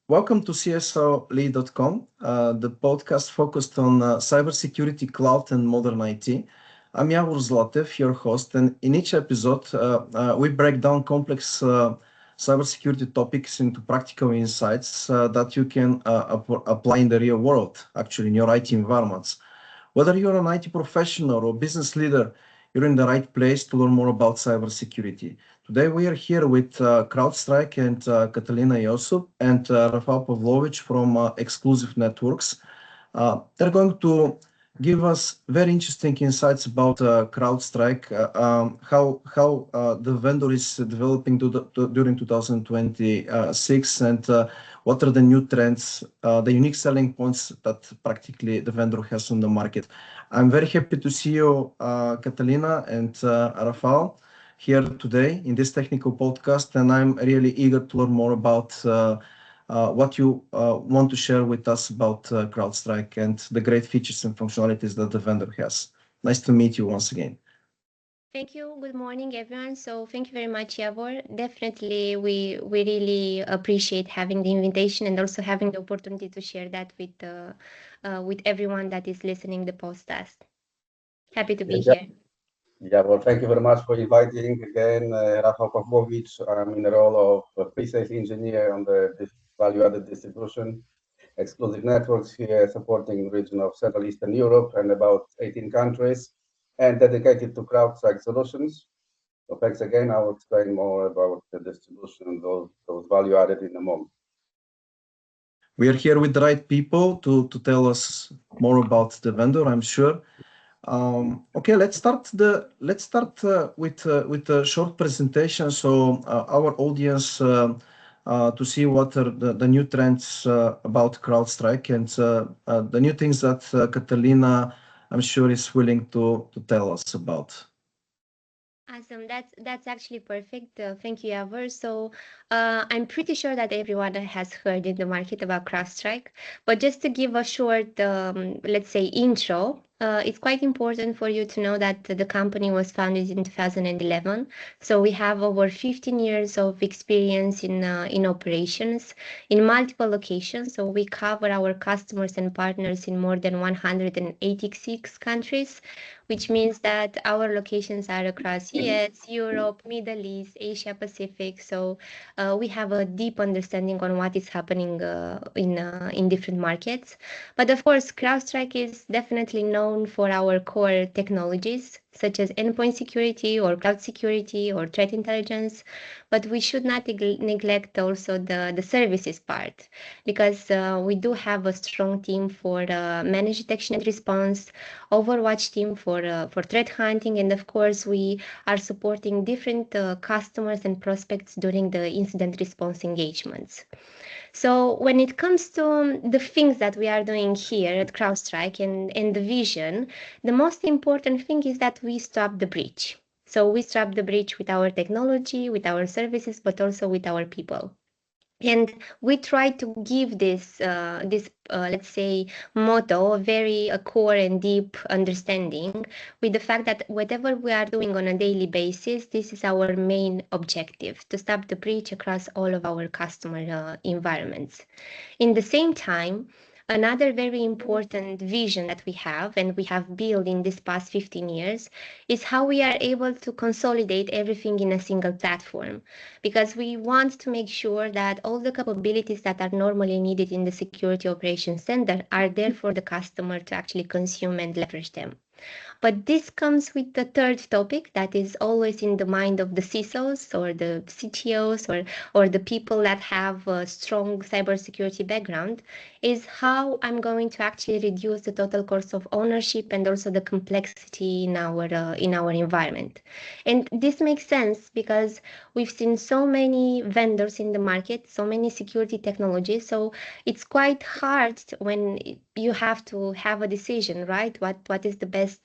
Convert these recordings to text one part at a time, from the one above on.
Welcome to CSOLead.com, the podcast focused on cybersecurity, cloud, and modern IT. I'm Yavor Zlatev, your host, and in each episode, we break down complex cybersecurity topics into practical insights that you can apply in the real world, actually in your IT environments. Whether you're an IT professional or business leader, you're in the right place to learn more about cybersecurity. Today we are here with Crowdstrike and Catalina Iosub and Rafał Pawłowicz from Exclusive Networks. They're going to give us very interesting insights about Crowdstrike, how the vendor is developing during 2026, and what are the new trends, the unique selling points that practically the vendor has on the market. I'm very happy to see you, Catalina and Rafał, here today in this technical podcast, and I'm really eager to learn more about what you want to share with us about Crowdstrike and the great features and functionalities that the vendor has. Nice to meet you once again. Thank you. Good morning, everyone. So thank you very much, Yavor. Definitely, we really appreciate having the invitation and also having the opportunity to share that with everyone that is listening the podcast. Happy to be here. Yeah, well, thank you very much for inviting again, Rafał Pawłowicz. I'm in the role of pre-sales engineer on the value-added distribution, Exclusive Networks here, supporting the region of Central Eastern Europe and about 18 countries, and dedicated to Crowdstrike solutions. So thanks again. I will explain more about the distribution and those value-added in a moment. We are here with the right people to tell us more about the vendor, I'm sure. Okay, let's start with a short presentation, so our audience to see what are the new trends about Crowdstrike and the new things that Catalina, I'm sure, is willing to tell us about. Awesome. That's actually perfect. Thank you, Yavor. So I'm pretty sure that everyone has heard in the market about Crowdstrike, but just to give a short, let's say, intro, it's quite important for you to know that the company was founded in 2011. So we have over 15 years of experience in operations in multiple locations. So we cover our customers and partners in more than 186 countries, which means that our locations are across US, Europe, Middle East, Asia Pacific. So we have a deep understanding on what is happening in different markets. But of course, Crowdstrike is definitely known for our core technologies, such as endpoint security or cloud security or threat intelligence. But we should not neglect also the services part, because we do have a strong team for managed detection and response, Overwatch team for threat hunting, and of course we are supporting different customers and prospects during the incident response engagements. So when it comes to the things that we are doing here at Crowdstrike and the vision, the most important thing is that we stop the breach. So we stop the breach with our technology, with our services, but also with our people. And we try to give this, let's say, motto a very core and deep understanding, with the fact that whatever we are doing on a daily basis, this is our main objective, to stop the breach across all of our customer environments. In the same time, another very important vision that we have and we have built in this past 15 years is how we are able to consolidate everything in a single platform, because we want to make sure that all the capabilities that are normally needed in the security operations center are there for the customer to actually consume and leverage them. But this comes with the third topic that is always in the mind of the CISOs or the CTOs or the people that have a strong cybersecurity background, is how I'm going to actually reduce the total cost of ownership and also the complexity in our environment. And this makes sense because we've seen so many vendors in the market, so many security technologies. So it's quite hard when you have to have a decision, right? What is the best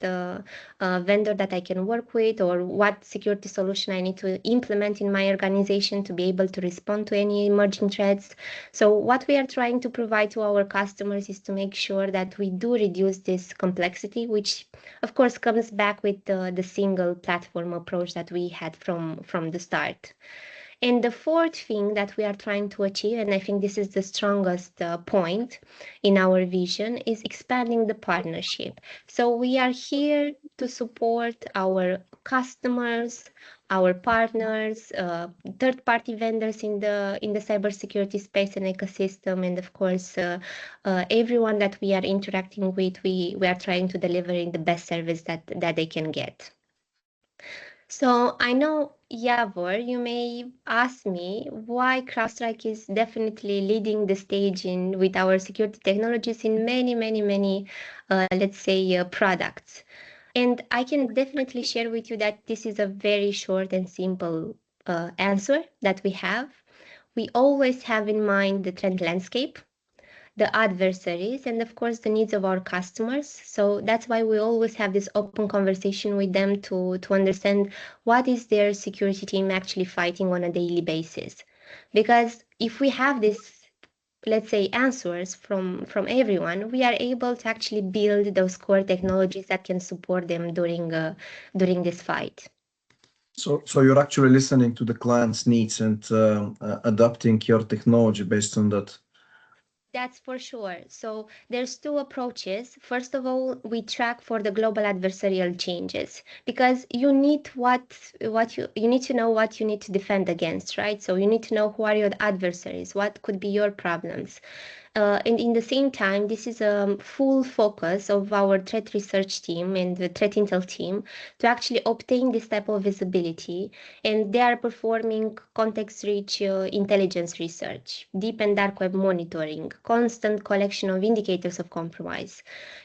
vendor that I can work with, or what security solution I need to implement in my organization to be able to respond to any emerging threats. So what we are trying to provide to our customers is to make sure that we do reduce this complexity, which of course comes back with the single platform approach that we had from the start. And the fourth thing that we are trying to achieve, and I think this is the strongest point in our vision, is expanding the partnership. So we are here to support our customers, our partners, third-party vendors in the cybersecurity space and ecosystem, and of course, everyone that we are interacting with, we are trying to deliver in the best service that they can get. So I know, Yavor, you may ask me why Crowdstrike is definitely leading the stage with our security technologies in many, let's say, products. And I can definitely share with you that this is a very short and simple answer that we have. We always have in mind the trend landscape, the adversaries, and of course the needs of our customers. So that's why we always have this open conversation with them to understand what is their security team actually fighting on a daily basis. Because if we have this, let's say, answers from everyone, we are able to actually build those core technologies that can support them during this fight. So you're actually listening to the client's needs and adapting your technology based on that. That's for sure. So there's two approaches. First of all, we track for the global adversarial changes because you need you need to know what you need to defend against, right? So you need to know who are your adversaries, what could be your problems. And in the same time, this is a full focus of our threat research team and the threat intel team to actually obtain this type of visibility. And they are performing context-rich intelligence research, deep and dark web monitoring, constant collection of indicators of compromise.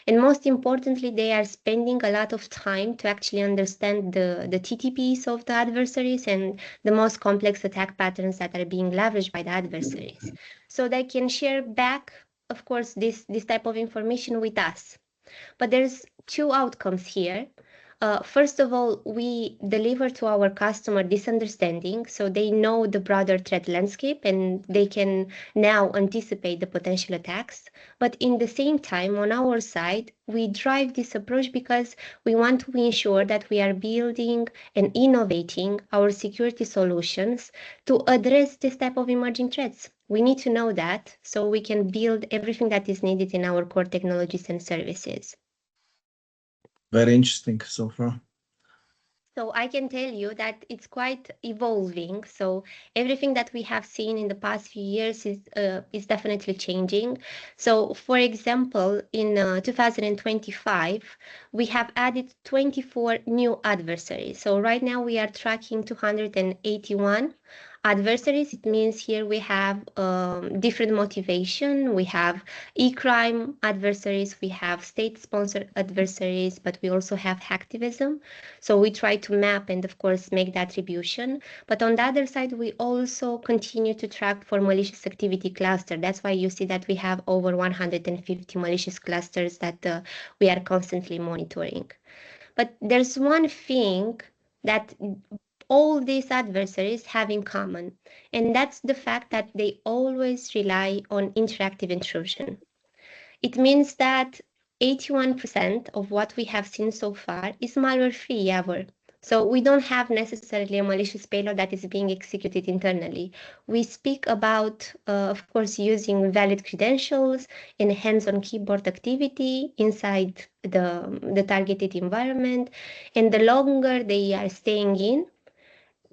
And most importantly, they are spending a lot of time to actually understand the TTPs of the adversaries and the most complex attack patterns that are being leveraged by the adversaries. So they can share back, of course, this type of information with us. But there's two outcomes here. First of all, we deliver to our customer this understanding so they know the broader threat landscape and they can now anticipate the potential attacks. But in the same time, on our side, we drive this approach because we want to ensure that we are building and innovating our security solutions to address this type of emerging threats. We need to know that so we can build everything that is needed in our core technologies and services. Very interesting so far. So I can tell you that it's quite evolving. So everything that we have seen in the past few years is definitely changing. So for example, in 2025, we have added 24 new adversaries. So right now we are tracking 281 adversaries. It means here we have different motivation. We have e-crime adversaries, we have state-sponsored adversaries, but we also have hacktivism. So we try to map and of course make the attribution. But on the other side, we also continue to track for malicious activity cluster. That's why you see that we have over 150 malicious clusters that we are constantly monitoring. But there's one thing that all these adversaries have in common, and that's the fact that they always rely on interactive intrusion. It means that 81% of what we have seen so far is malware-free, Yavor. So we don't have necessarily a malicious payload that is being executed internally. We speak about, of course, using valid credentials and hands-on keyboard activity inside the targeted environment. And the longer they are staying in,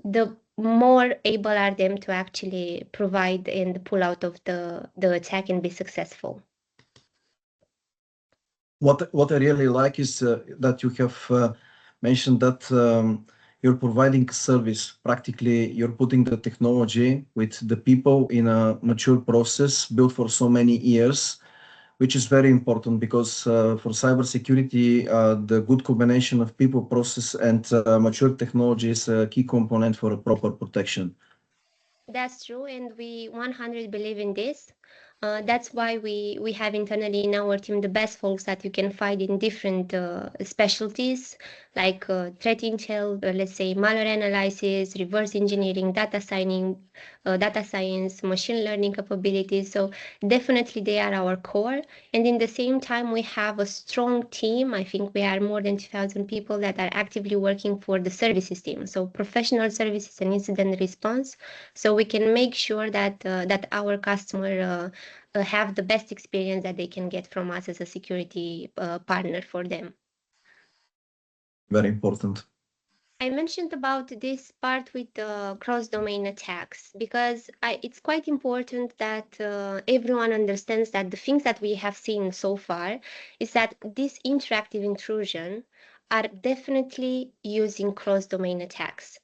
the more able are them to actually provide and pull out of the attack and be successful. What I really like is that you have mentioned that you're providing service. Practically, you're putting the technology with the people in a mature process built for so many years, which is very important because for cybersecurity, the good combination of people, process, and mature technology is a key component for a proper protection. That's true, and we 100 believe in this. That's why we have internally in our team the best folks that you can find in different specialties. like threat intel, let's say malware analysis, reverse engineering, data science, machine learning capabilities. So definitely they are our core. And in the same time, we have a strong team. I think we are more than 2,000 people that are actively working for the services team. So professional services and incident response. So we can make sure that that our customer have the best experience that they can get from us as a security partner for them. Very important. I mentioned about this part with the cross-domain attacks because it's quite important that everyone understands that the things that we have seen so far is that this interactive intrusion are definitely using cross-domain attacks.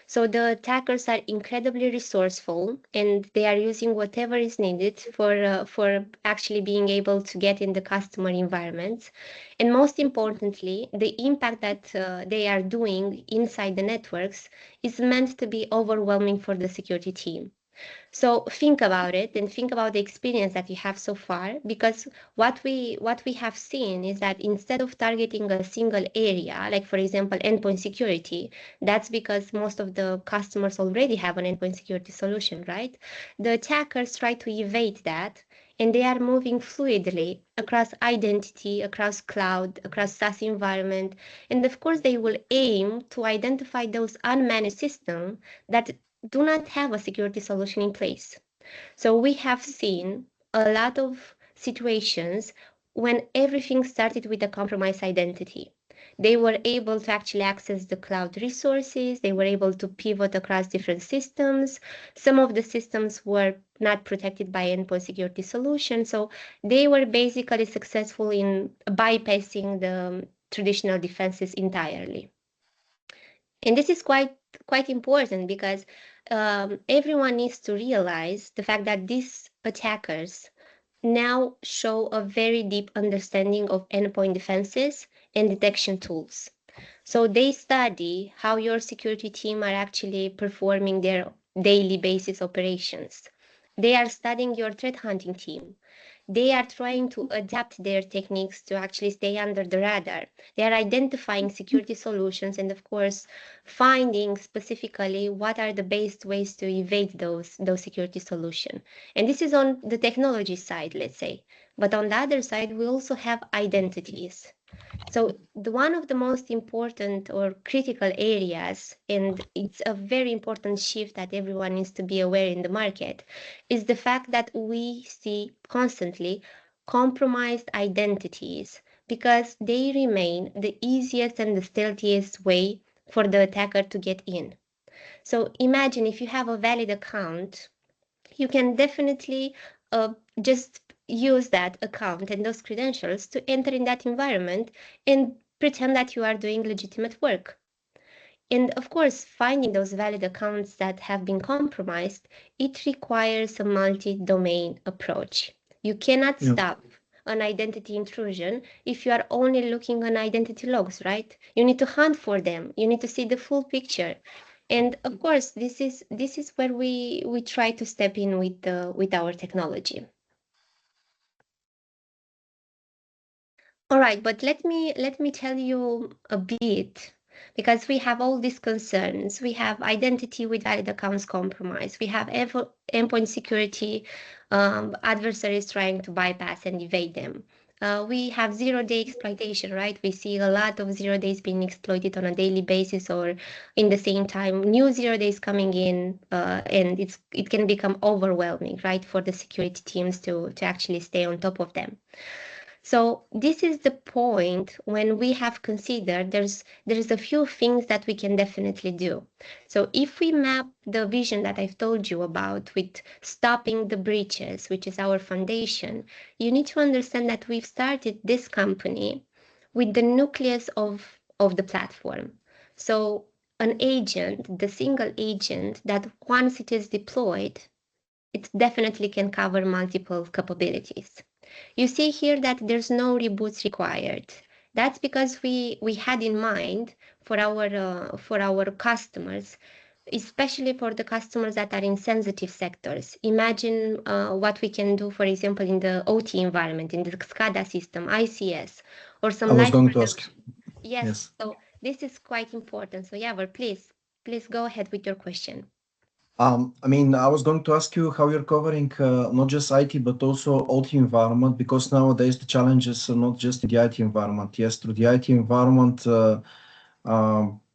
So the attackers are incredibly resourceful and they are using whatever is needed for actually being able to get in the customer environments. And most importantly, the impact that they are doing inside the networks is meant to be overwhelming for the security team. So think about it and think about the experience that you have so far, because what we have seen is that instead of targeting a single area, like for example, endpoint security, that's because most of the customers already have an endpoint security solution, right? The attackers try to evade that, and they are moving fluidly across identity, across cloud, across SaaS environment. And of course, they will aim to identify those unmanaged systems that do not have a security solution in place. So we have seen a lot of situations when everything started with a compromised identity. They were able to actually access the cloud resources. They were able to pivot across different systems. Some of the systems were not protected by endpoint security solutions. So they were basically successful in bypassing the traditional defenses entirely. And this is quite important because everyone needs to realize the fact that these attackers now show a very deep understanding of endpoint defenses and detection tools. So they study how your security team are actually performing their daily basis operations. They are studying your threat hunting team. They are trying to adapt their techniques to actually stay under the radar. They are identifying security solutions and, of course, finding specifically what are the best ways to evade those security solutions. And this is on the technology side, let's say. But on the other side, we also have identities. So one of the most important or critical areas, and it's a very important shift that everyone needs to be aware in the market, is the fact that we see constantly compromised identities because they remain the easiest and the stealthiest way for the attacker to get in. So imagine if you have a valid account, you can definitely just use that account and those credentials to enter in that environment and pretend that you are doing legitimate work. And of course, finding those valid accounts that have been compromised, it requires a multi-domain approach. You cannot stop an identity intrusion if you are only looking on identity logs, right? You need to hunt for them. You need to see the full picture. And of course, this is where we try to step in with our technology. All right, but let me tell you a bit, because we have all these concerns. We have identity with valid accounts compromised. We have endpoint security adversaries trying to bypass and evade them. We have zero-day exploitation, right? We see a lot of zero days being exploited on a daily basis, or in the same time, new zero days coming in, and it can become overwhelming, right, for the security teams to actually stay on top of them. So this is the point when we have considered there's a few things that we can definitely do. So if we map the vision that I've told you about with stopping the breaches, which is our foundation, you need to understand that we've started this company with the nucleus of the platform. So an agent, the single agent that once it is deployed, it definitely can cover multiple capabilities. You see here that there's no reboots required. That's because we had in mind for our customers, especially for the customers that are in sensitive sectors. Imagine what we can do, for example, in the OT environment, in the SCADA system, ICS, or some. I was going to ask. Yes. So This is quite important. So Yavor, please go ahead with your question. I mean, I was going to ask you how you're covering not just IT, but also OT environment, because nowadays the challenges are not just in the IT environment. Yes, through the IT environment,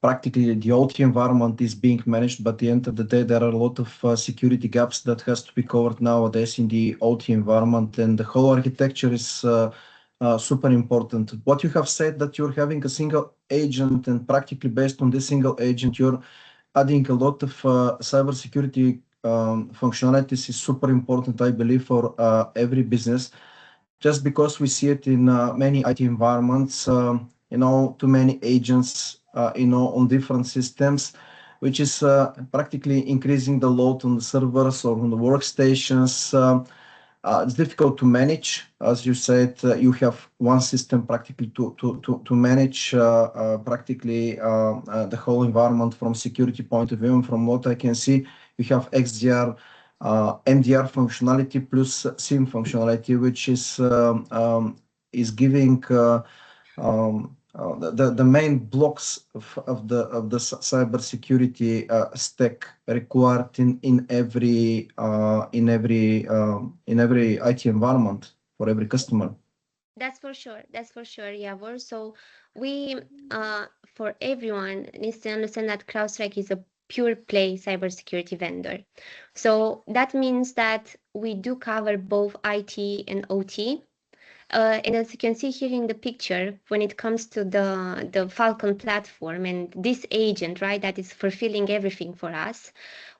practically the OT environment is being managed, but at the end of the day, there are a lot of security gaps that has to be covered nowadays in the OT environment, and the whole architecture is super important. What you have said that you're having a single agent, and practically based on this single agent, you're adding a lot of cybersecurity functionalities is super important, I believe, for every business, just because we see it in many IT environments, too many agents, on different systems, which is practically increasing the load on the servers or on the workstations. It's difficult to manage. As you said, you have one system practically to manage practically the whole environment from security point of view. And from what I can see, you have XDR, MDR functionality plus SIEM functionality, which is giving the main blocks of the cybersecurity stack required in every IT environment for every customer. That's for sure. That's for sure, Yavor. So we, for everyone, needs to understand that Crowdstrike is a pure play cybersecurity vendor. So that means that we do cover both IT and OT. And as you can see here in the picture, when it comes to the Falcon platform and this agent, right, that is fulfilling everything for us,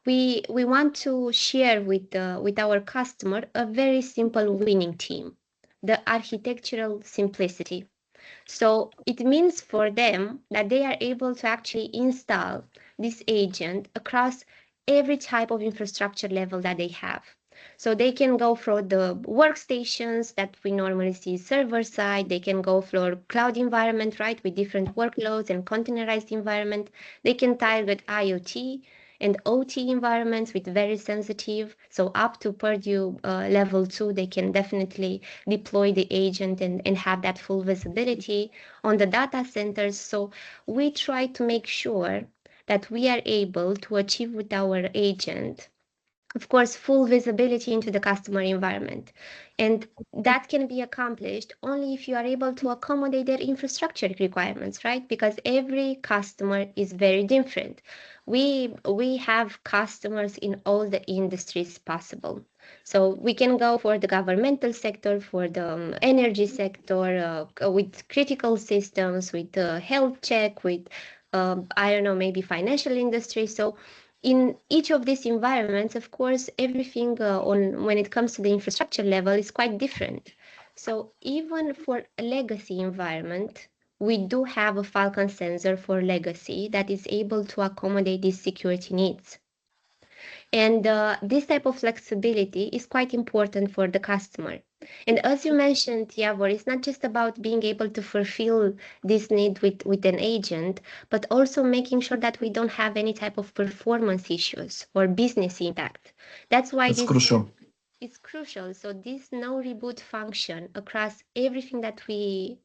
we want to share with our customer a very simple winning team, the architectural simplicity. So it means for them that they are able to actually install this agent across every type of infrastructure level that they have. So they can go for the workstations that we normally see server side. They can go for cloud environment, right, with different workloads and containerized environment. They can target IoT and OT environments with very sensitive. So up to Purdue level 2, they can definitely deploy the agent and have that full visibility on the data centers. So we try to make sure that we are able to achieve with our agent, of course, full visibility into the customer environment. And that can be accomplished only if you are able to accommodate their infrastructure requirements, right? Because every customer is very different. We have customers in all the industries possible. So we can go for the governmental sector, for the energy sector, with critical systems, with health check, with, I don't know, maybe financial industry. So in each of these environments, of course, everything when it comes to the infrastructure level is quite different. So even for a legacy environment, we do have a Falcon sensor for legacy that is able to accommodate these security needs. And this type of flexibility is quite important for the customer. And as you mentioned, Yavor, it's not just about being able to fulfill this need with an agent, but also making sure that we don't have any type of performance issues or business impact. That's why That's crucial. It's crucial. So this no reboot function across everything that we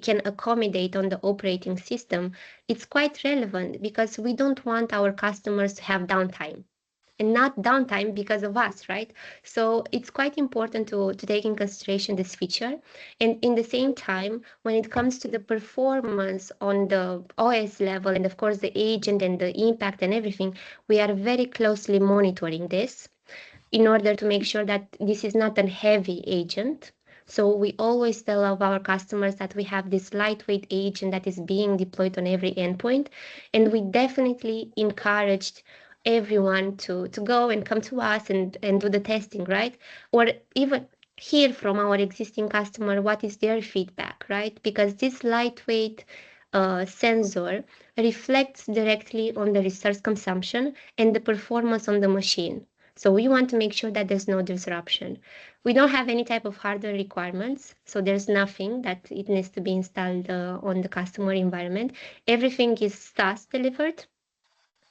can accommodate on the operating system, it's quite relevant because we don't want our customers to have downtime. And not downtime because of us, right? So it's quite important to take in consideration this feature. And in the same time, when it comes to the performance on the OS level, and of course the agent and the impact and everything, we are very closely monitoring this in order to make sure that this is not a heavy agent. So we always tell our customers that we have this lightweight agent that is being deployed on every endpoint. And we definitely encouraged everyone to go and come to us and do the testing, right? Or even hear from our existing customer what is their feedback, right? Because this lightweight sensor reflects directly on the resource consumption and the performance on the machine. So we want to make sure that there's no disruption. We don't have any type of hardware requirements, so there's nothing that it needs to be installed on the customer environment. Everything is SaaS delivered.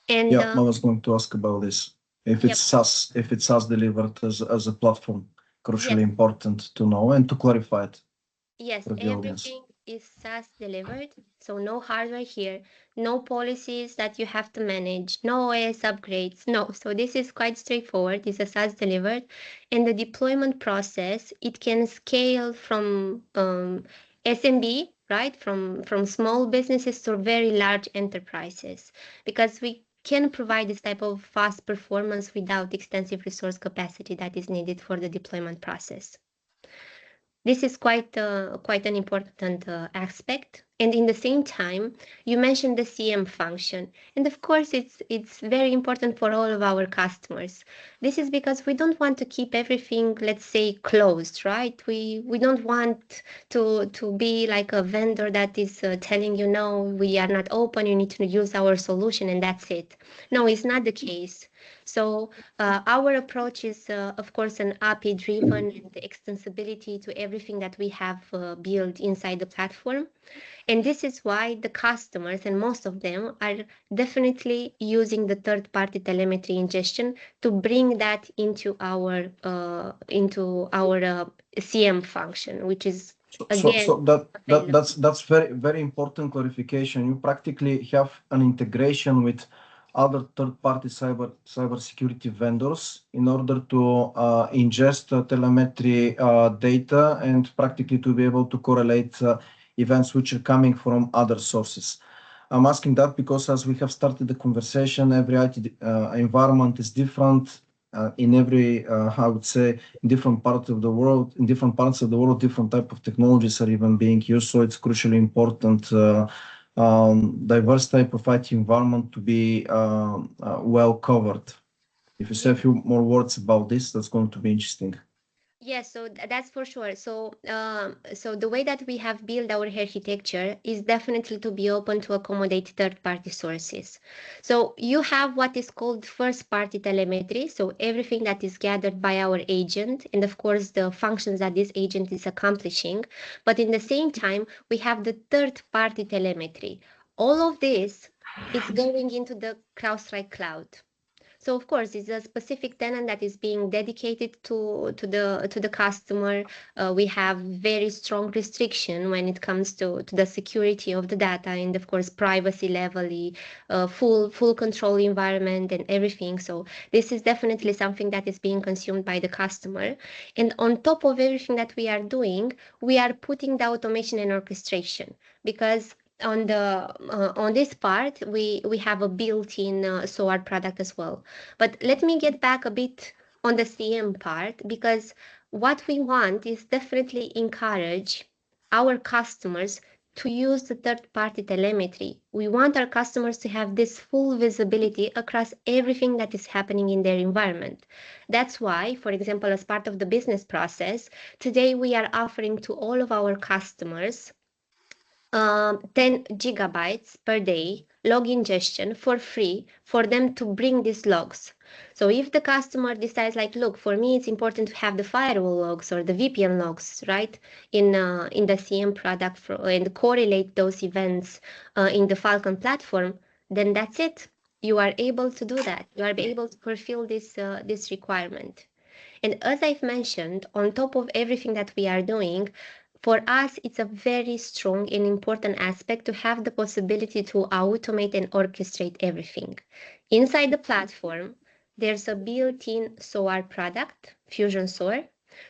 And yeah, I was going to ask about this. If it's SaaS, if it's SaaS delivered as a platform, crucially important to know and to clarify it. Yes, for the audience. is SaaS delivered, so no hardware here, no policies that you have to manage, no OS upgrades, no. So this is quite straightforward. It's a SaaS delivered, and the deployment process, it can scale from SMB, right, from small businesses to very large enterprises, because we can provide this type of fast performance without extensive resource capacity that is needed for the deployment process. This is quite an important aspect. And in the same time, you mentioned the CM function. And of course, it's very important for all of our customers. This is because we don't want to keep everything, let's say, closed, right? We don't want to be like a vendor that is telling you, no, we are not open, you need to use our solution and that's it. No, it's not the case. So our approach is, of course, an API-driven and the extensibility to everything that we have built inside the platform. And this is why the customers, and most of them, are definitely using the third-party telemetry ingestion to bring that into our CM function, which is again. That's very important clarification. You practically have an integration with other third-party cybersecurity vendors in order to ingest telemetry data and practically to be able to correlate events which are coming from other sources. I'm asking that because as we have started the conversation, every IT environment is different. In every, I would say, in different parts of the world, different type of technologies are even being used. So it's crucially important diverse type of IT environment to be well covered. If you say a few more words about this, that's going to be interesting. Yes, so that's for sure. So, so the way that we have built our architecture is definitely to be open to accommodate third-party sources. So you have what is called first-party telemetry. So everything that is gathered by our agent, and of course the functions that this agent is accomplishing. But in the same time, we have the third-party telemetry. All of this is going into the Crowdstrike cloud. So of course, it's a specific tenant that is being dedicated to the customer. We have very strong restriction when it comes to the security of the data and of course privacy level, full control environment and everything. So this is definitely something that is being consumed by the customer. And on top of everything that we are doing, we are putting the automation and orchestration, because on this part we have a built-in SOAR product as well. But let me get back a bit on the CM part, because what we want is definitely encourage our customers to use the third-party telemetry. We want our customers to have this full visibility across everything that is happening in their environment. That's why, for example, as part of the business process, today we are offering to all of our customers 10 gigabytes per day log ingestion for free for them to bring these logs. So if the customer decides like, look, for me, it's important to have the firewall logs or the VPN logs, right, in the CM product and correlate those events in the Falcon platform, then that's it. You are able to do that. You are able to fulfill this requirement. And as I've mentioned, on top of everything that we are doing, for us, it's a very strong and important aspect to have the possibility to automate and orchestrate everything. Inside the platform, there's a built-in SOAR product, Fusion SOAR.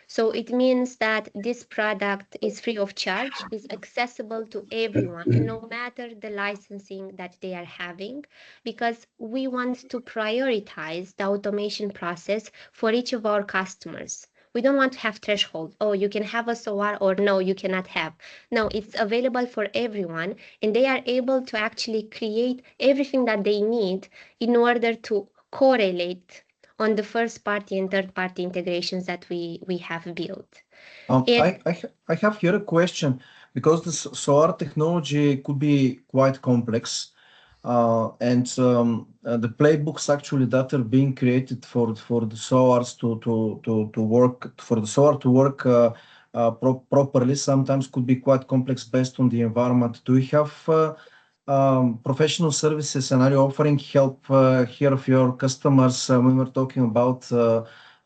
So it means that this product is free of charge, is accessible to everyone, no matter the licensing that they are having, because we want to prioritize the automation process for each of our customers. We don't want to have threshold. Oh, you can have a SOAR or no, you cannot have. No, it's available for everyone, and they are able to actually create everything that they need in order to correlate on the first party and third party integrations that we have built. I have here a question, because the SOAR technology could be quite complex. And the playbooks actually that are being created for the SOARs to work properly sometimes could be quite complex based on the environment. Do you have professional services, and are you offering help here of your customers when we're talking about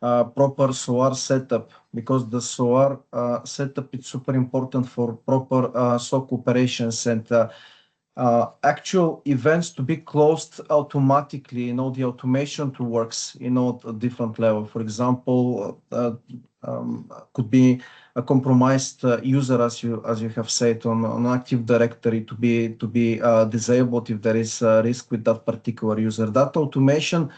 proper SOAR setup, because the SOAR setup is super important for proper SOC operations and actual events to be closed automatically. The automation to works at a different level. For example, could be a compromised user, as you have said, on an Active Directory to be disabled if there is a risk with that particular user. That automation,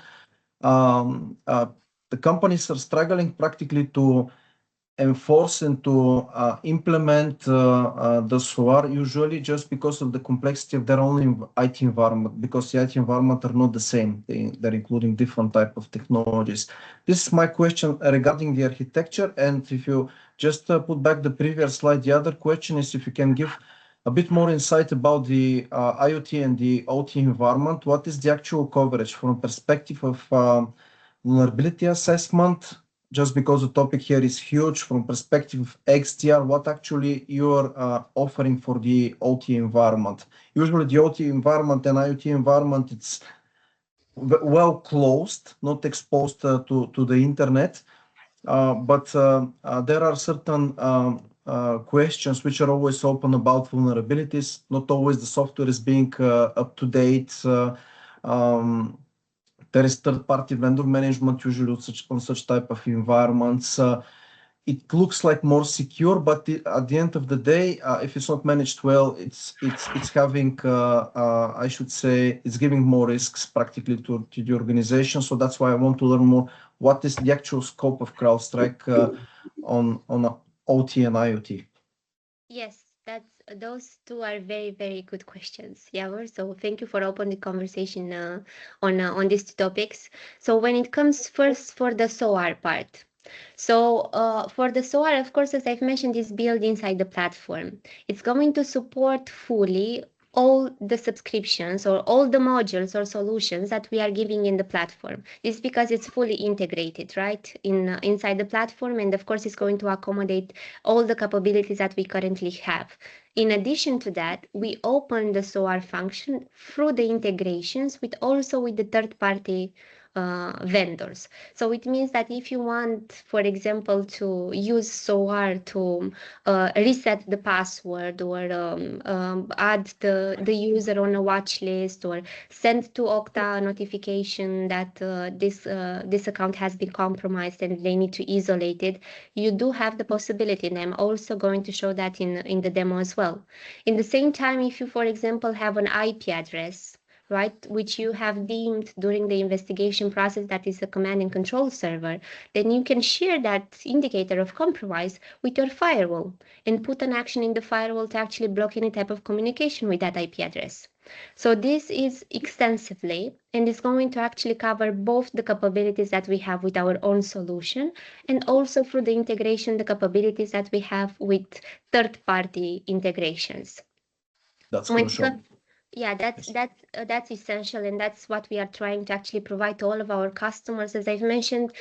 the companies are struggling practically to enforce and to implement the SOAR, usually just because of the complexity of their own IT environment, because the IT environment are not the same. They're including different type of technologies. This is my question regarding the architecture. And if you just put back the previous slide, the other question is if you can give a bit more insight about the IoT and the OT environment. What is the actual coverage from a perspective of vulnerability assessment? Just because the topic here is huge, from perspective of XDR, what actually you are offering for the OT environment? Usually the OT environment and IoT environment, it's well closed, not exposed to the internet. But there are certain questions which are always open about vulnerabilities. Not always the software is being up to date. There is third-party vendor management usually on such type of environments. It looks like more secure, but at the end of the day, if it's not managed well, it's having, I should say, it's giving more risks practically to the organization. So that's why I want to learn more. What is the actual scope of CrowdStrike on OT and IoT? Yes, those two are very, very good questions, Yavor. So thank you for opening the conversation on these two topics. So when it comes first for the SOAR part. So for the SOAR, of course, as I've mentioned, is built inside the platform. It's going to support fully all the subscriptions or all the modules or solutions that we are giving in the platform. This is because it's fully integrated, right, inside the platform, and of course it's going to accommodate all the capabilities that we currently have. In addition to that, we open the SOAR function through the integrations with the third-party vendors. So it means that if you want, for example, to use SOAR to reset the password or add the user on a watch list or send to Okta a notification that this account has been compromised and they need to isolate it, you do have the possibility, and I'm also going to show that in the demo as well. In the same time, if you, for example, have an IP address, right, which you have deemed during the investigation process that is a command and control server, then you can share that indicator of compromise with your firewall and put an action in the firewall to actually block any type of communication with that IP address. So this is extensively, and it's going to actually cover both the capabilities that we have with our own solution and also through the integration, the capabilities that we have with third-party integrations. That's crucial. Yeah, that's essential, and that's what we are trying to actually provide to all of our customers, as I've mentioned,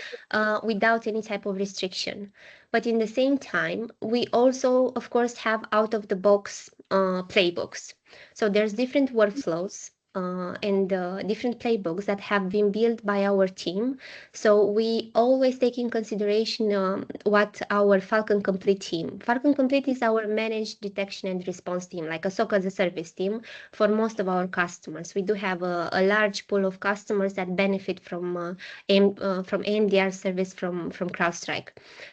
without any type of restriction. But in the same time, we also, of course, have out-of-the-box playbooks. So there's different workflows and different playbooks that have been built by our team. So we always take in consideration what our Falcon Complete team. Falcon Complete is our managed detection and response team, like a SOC as a service team for most of our customers. We do have a large pool of customers that benefit from AMDR service from CrowdStrike.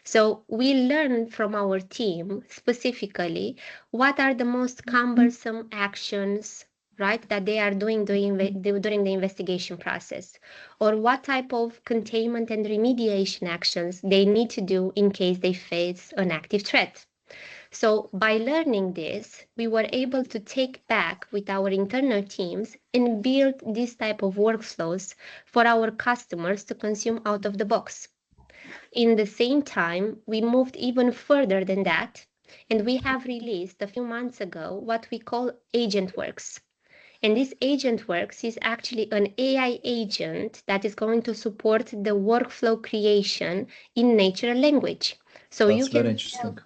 So we learn from our team specifically what are the most cumbersome actions, right, that they are doing during the investigation process, or what type of containment and remediation actions they need to do in case they face an active threat. So by learning this, we were able to take back with our internal teams and build this type of workflows for our customers to consume out of the box. In the same time, we moved even further than that, and we have released a few months ago what we call AgentWorks. And this AgentWorks is actually an AI agent that is going to support the workflow creation in natural language. So That's very interesting.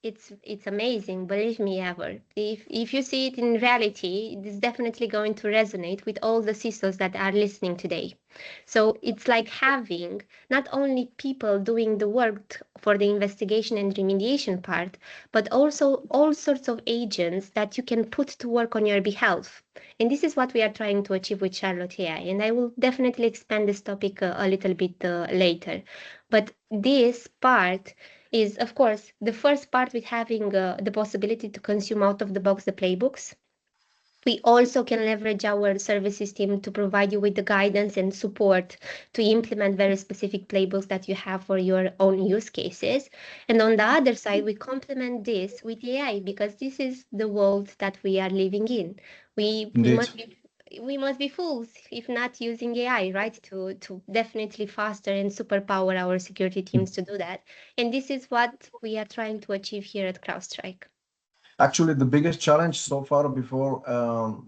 it's amazing. Believe me, Yavor. If you see it in reality, it is definitely going to resonate with all the CISOs that are listening today. So it's like having not only people doing the work for the investigation and remediation part, but also all sorts of agents that you can put to work on your behalf. And this is what we are trying to achieve with Charlotte AI. And I will definitely expand this topic a little bit later. But this part is, of course, the first part with having the possibility to consume out of the box the playbooks. We also can leverage our services team to provide you with the guidance and support to implement very specific playbooks that you have for your own use cases. And on the other side, we complement this with AI because this is the world that we are living in. We must be fools if not using AI, right? To definitely foster and superpower our security teams to do that. And this is what we are trying to achieve here at Crowdstrike. Actually, the biggest challenge so far before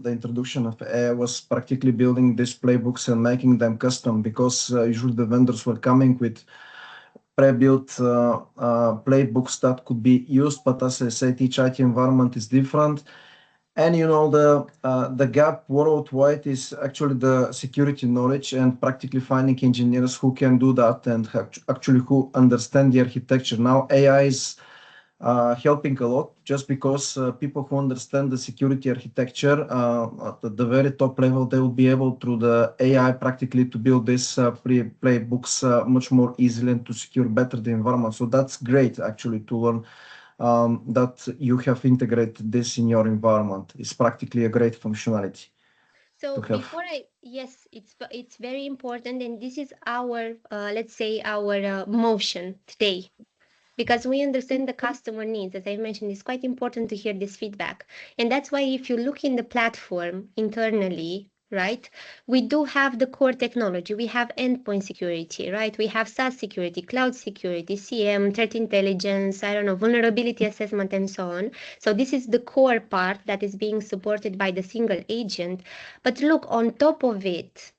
the introduction of AI was practically building these playbooks and making them custom, because usually the vendors were coming with pre-built playbooks that could be used, but as I said, each IT environment is different. And you know, the gap worldwide is actually the security knowledge, and practically finding engineers who can do that and actually who understand the architecture. Now AI is helping a lot, just because people who understand the security architecture at the very top level, they will be able through the AI practically to build these playbooks much more easily and to secure better the environment. So that's great actually to learn that you have integrated this in your environment. It's practically a great functionality. So before yes, it's very important, and this is our let's say our motion today, because we understand the customer needs. As I mentioned, it's quite important to hear this feedback, and that's why if you look in the platform internally, right, we do have the core technology. We have endpoint security, right? We have SaaS security, cloud security, CM, threat intelligence, I don't know, vulnerability assessment, and so on. So this is the core part that is being supported by the single agent. But look, on top of it,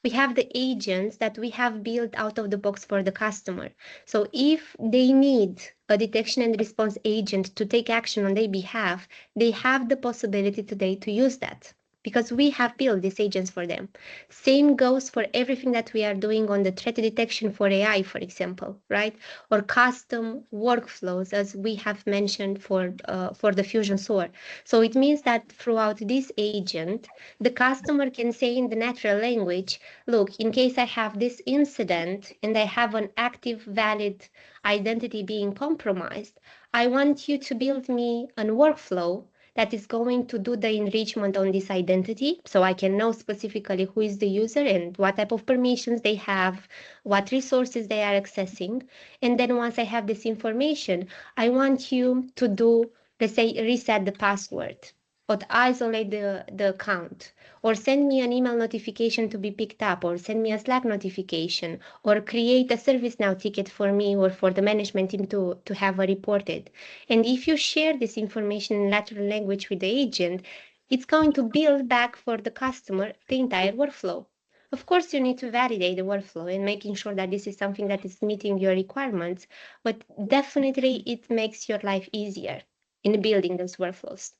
we have the agents that we have built out of the box for the customer. So if they need a detection and response agent to take action on their behalf, they have the possibility today to use that, because we have built these agents for them. Same goes for everything that we are doing on the threat detection for AI, for example, right? Or custom workflows, as we have mentioned for the Fusion SOAR. So it means that throughout this agent, the customer can say in the natural language, look, in case I have this incident and I have an active, valid identity being compromised, I want you to build me a workflow that is going to do the enrichment on this identity, so I can know specifically who is the user and what type of permissions they have, what resources they are accessing. And then once I have this information, I want you to do, let's say, reset the password, or isolate the account, or send me an email notification to be picked up, or send me a Slack notification, or create a ServiceNow ticket for me or for the management team to have a reported. And if you share this information in natural language with the agent, it's going to build back for the customer the entire workflow. Of course, you need to validate the workflow and making sure that this is something that is meeting your requirements, but definitely it makes your life easier in building those workflows.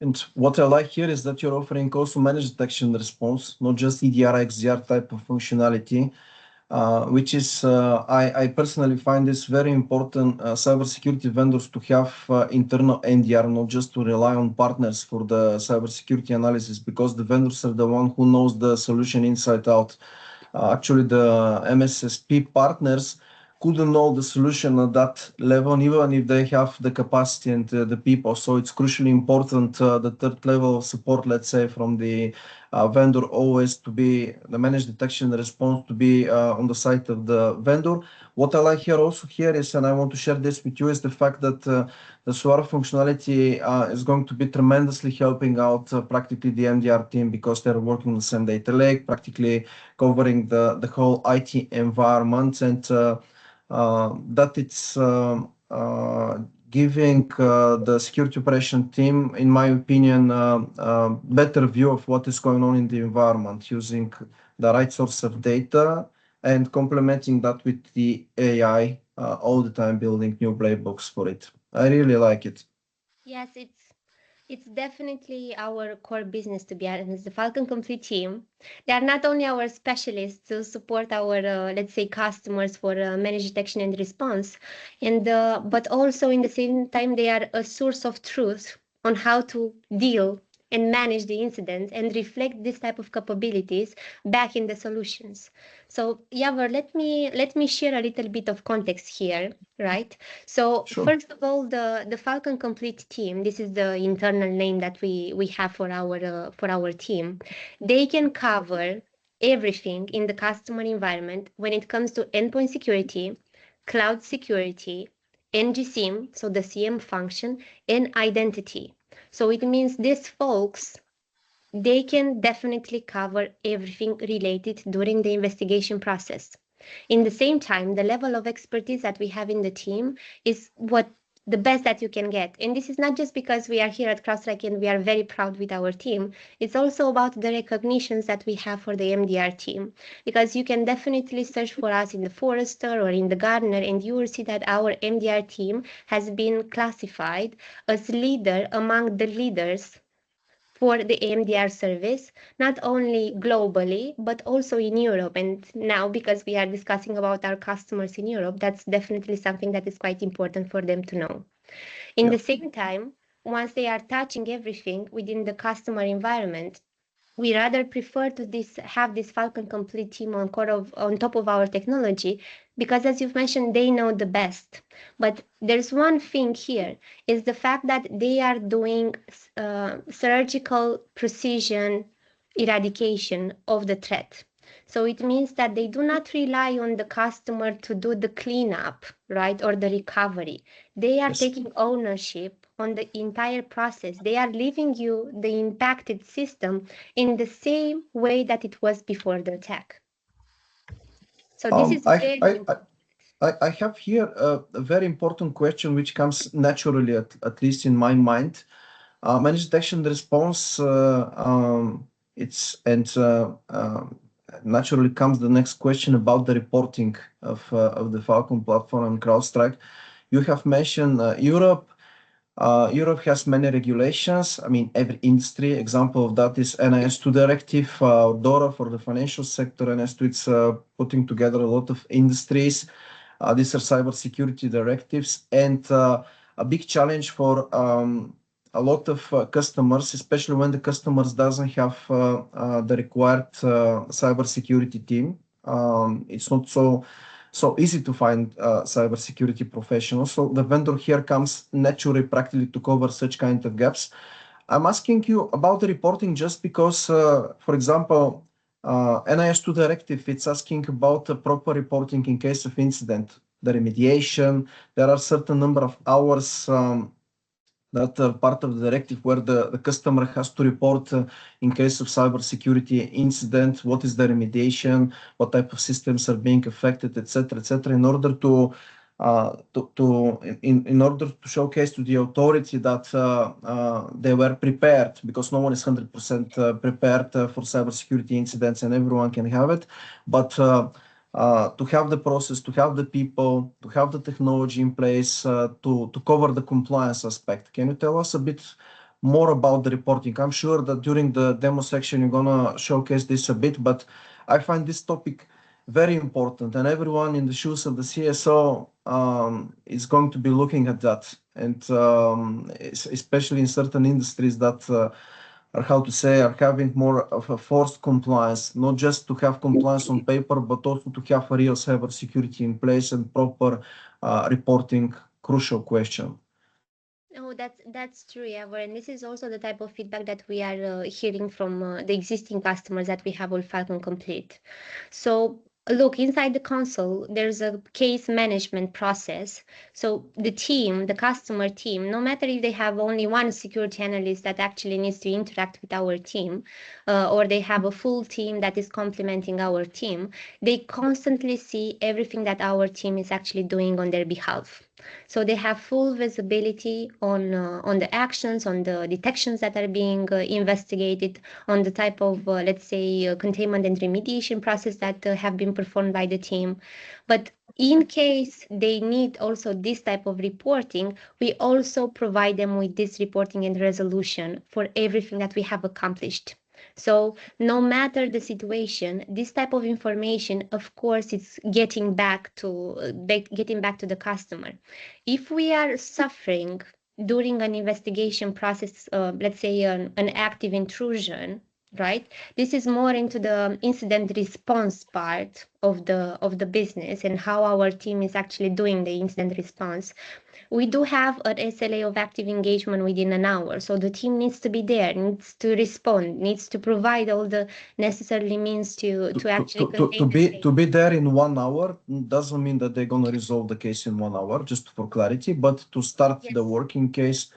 And what I like here is that you're offering also managed detection response, not just EDR, XDR type of functionality, which is, I personally find this very important cybersecurity vendors to have internal NDR, not just to rely on partners for the cybersecurity analysis, because the vendors are the one who knows the solution inside out. Actually, the MSSP partners couldn't know the solution at that level, even if they have the capacity and the people. So it's crucially important, the third level of support, let's say, from the vendor always to be the managed detection response to be on the side of the vendor. What I like here also is, and I want to share this with you, is the fact that the SOAR functionality is going to be tremendously helping out practically the MDR team, because they're working on the same data lake, practically covering the whole IT environment, and that it's giving the security operation team, in my opinion, better view of what is going on in the environment, using the right source of data and complementing that with the AI all the time, building new playbooks for it. I really like it. Yes, it's definitely our core business, to be honest. The Falcon Complete team, they are not only our specialists to support our, let's say, customers for managed detection and response, and but also in the same time, they are a source of truth on how to deal and manage the incidents and reflect this type of capabilities back in the solutions. So, Yavor, let me share a little bit of context here, right? So Sure. first of all, the Falcon Complete team, this is the internal name that we have for our team. They can cover everything in the customer environment when it comes to endpoint security, cloud security, NGSIM, so the CM function, and identity. So it means these folks, they can definitely cover everything related during the investigation process. In the same time, the level of expertise that we have in the team is what the best that you can get. And this is not just because we are here at Crowdstrike and we are very proud with our team. It's also about the recognitions that we have for the MDR team. Because you can definitely search for us in the Forrester or in the Gartner, and you will see that our MDR team has been classified as leader among the leaders for the MDR service, not only globally, but also in Europe. And now, because we are discussing about our customers in Europe, that's definitely something that is quite important for them to know. In the same time, once they are touching everything within the customer environment, we rather prefer to have this Falcon Complete team on top of our technology, because as you've mentioned, they know the best. But there's one thing here, is the fact that they are doing surgical precision eradication of the threat. So it means that they do not rely on the customer to do the cleanup, right, or the recovery. They are taking ownership on the entire process. They are leaving you the impacted system in the same way that it was before the attack. So this is very important. I have here a very important question which comes naturally, at least in my mind. Managed detection response, naturally comes the next question about the reporting of the Falcon platform and CrowdStrike. You have mentioned Europe. Europe has many regulations. I mean, every industry. Example of that is NIS2 directive, DORA for the financial sector. NIS2, it's putting together a lot of industries. These are cybersecurity directives, and a big challenge for a lot of customers, especially when the customers doesn't have the required cybersecurity team. It's not so easy to find cybersecurity professionals. So the vendor here comes naturally, practically, to cover such kind of gaps. I'm asking you about the reporting just because, for example, NIS2 directive, it's asking about proper reporting in case of incident, the remediation. There are certain number of hours that are part of the directive where the customer has to report in case of cybersecurity incident, what is the remediation, what type of systems are being affected, etc., etc., in order to showcase to the authority that they were prepared, because no one is 100% prepared for cybersecurity incidents, and everyone can have it. But to have the process, to have the people, to have the technology in place to cover the compliance aspect. Can you tell us a bit more about the reporting? I'm sure that during the demo section you're gonna showcase this a bit, but I find this topic very important, and everyone in the shoes of the CSO is going to be looking at that, and especially in certain industries that are having more of a forced compliance, not just to have compliance on paper, but also to have a real cybersecurity in place and proper reporting. Crucial question. Oh, that's true, Yavor. And this is also the type of feedback that we are hearing from the existing customers that we have on Falcon Complete. So look, inside the console, there's a case management process. So the customer team, no matter if they have only one security analyst that actually needs to interact with our team, or they have a full team that is complementing our team, they constantly see everything that our team is actually doing on their behalf. So they have full visibility on the actions, on the detections that are being investigated, on the type of, let's say, containment and remediation process that have been performed by the team. But in case they need also this type of reporting, we also provide them with this reporting and resolution for everything that we have accomplished. So no matter the situation, this type of information, of course, it's getting back to the customer. If we are suffering during an investigation process, let's say an active intrusion, right? This is more into the incident response part of the business and how our team is actually doing the incident response. We do have an SLA of active engagement within an hour. So the team needs to be there, needs to respond, needs to provide all the necessary means to actually contain to be there in 1 hour doesn't mean that they're gonna resolve the case in 1 hour, just for clarity, but to start the work in case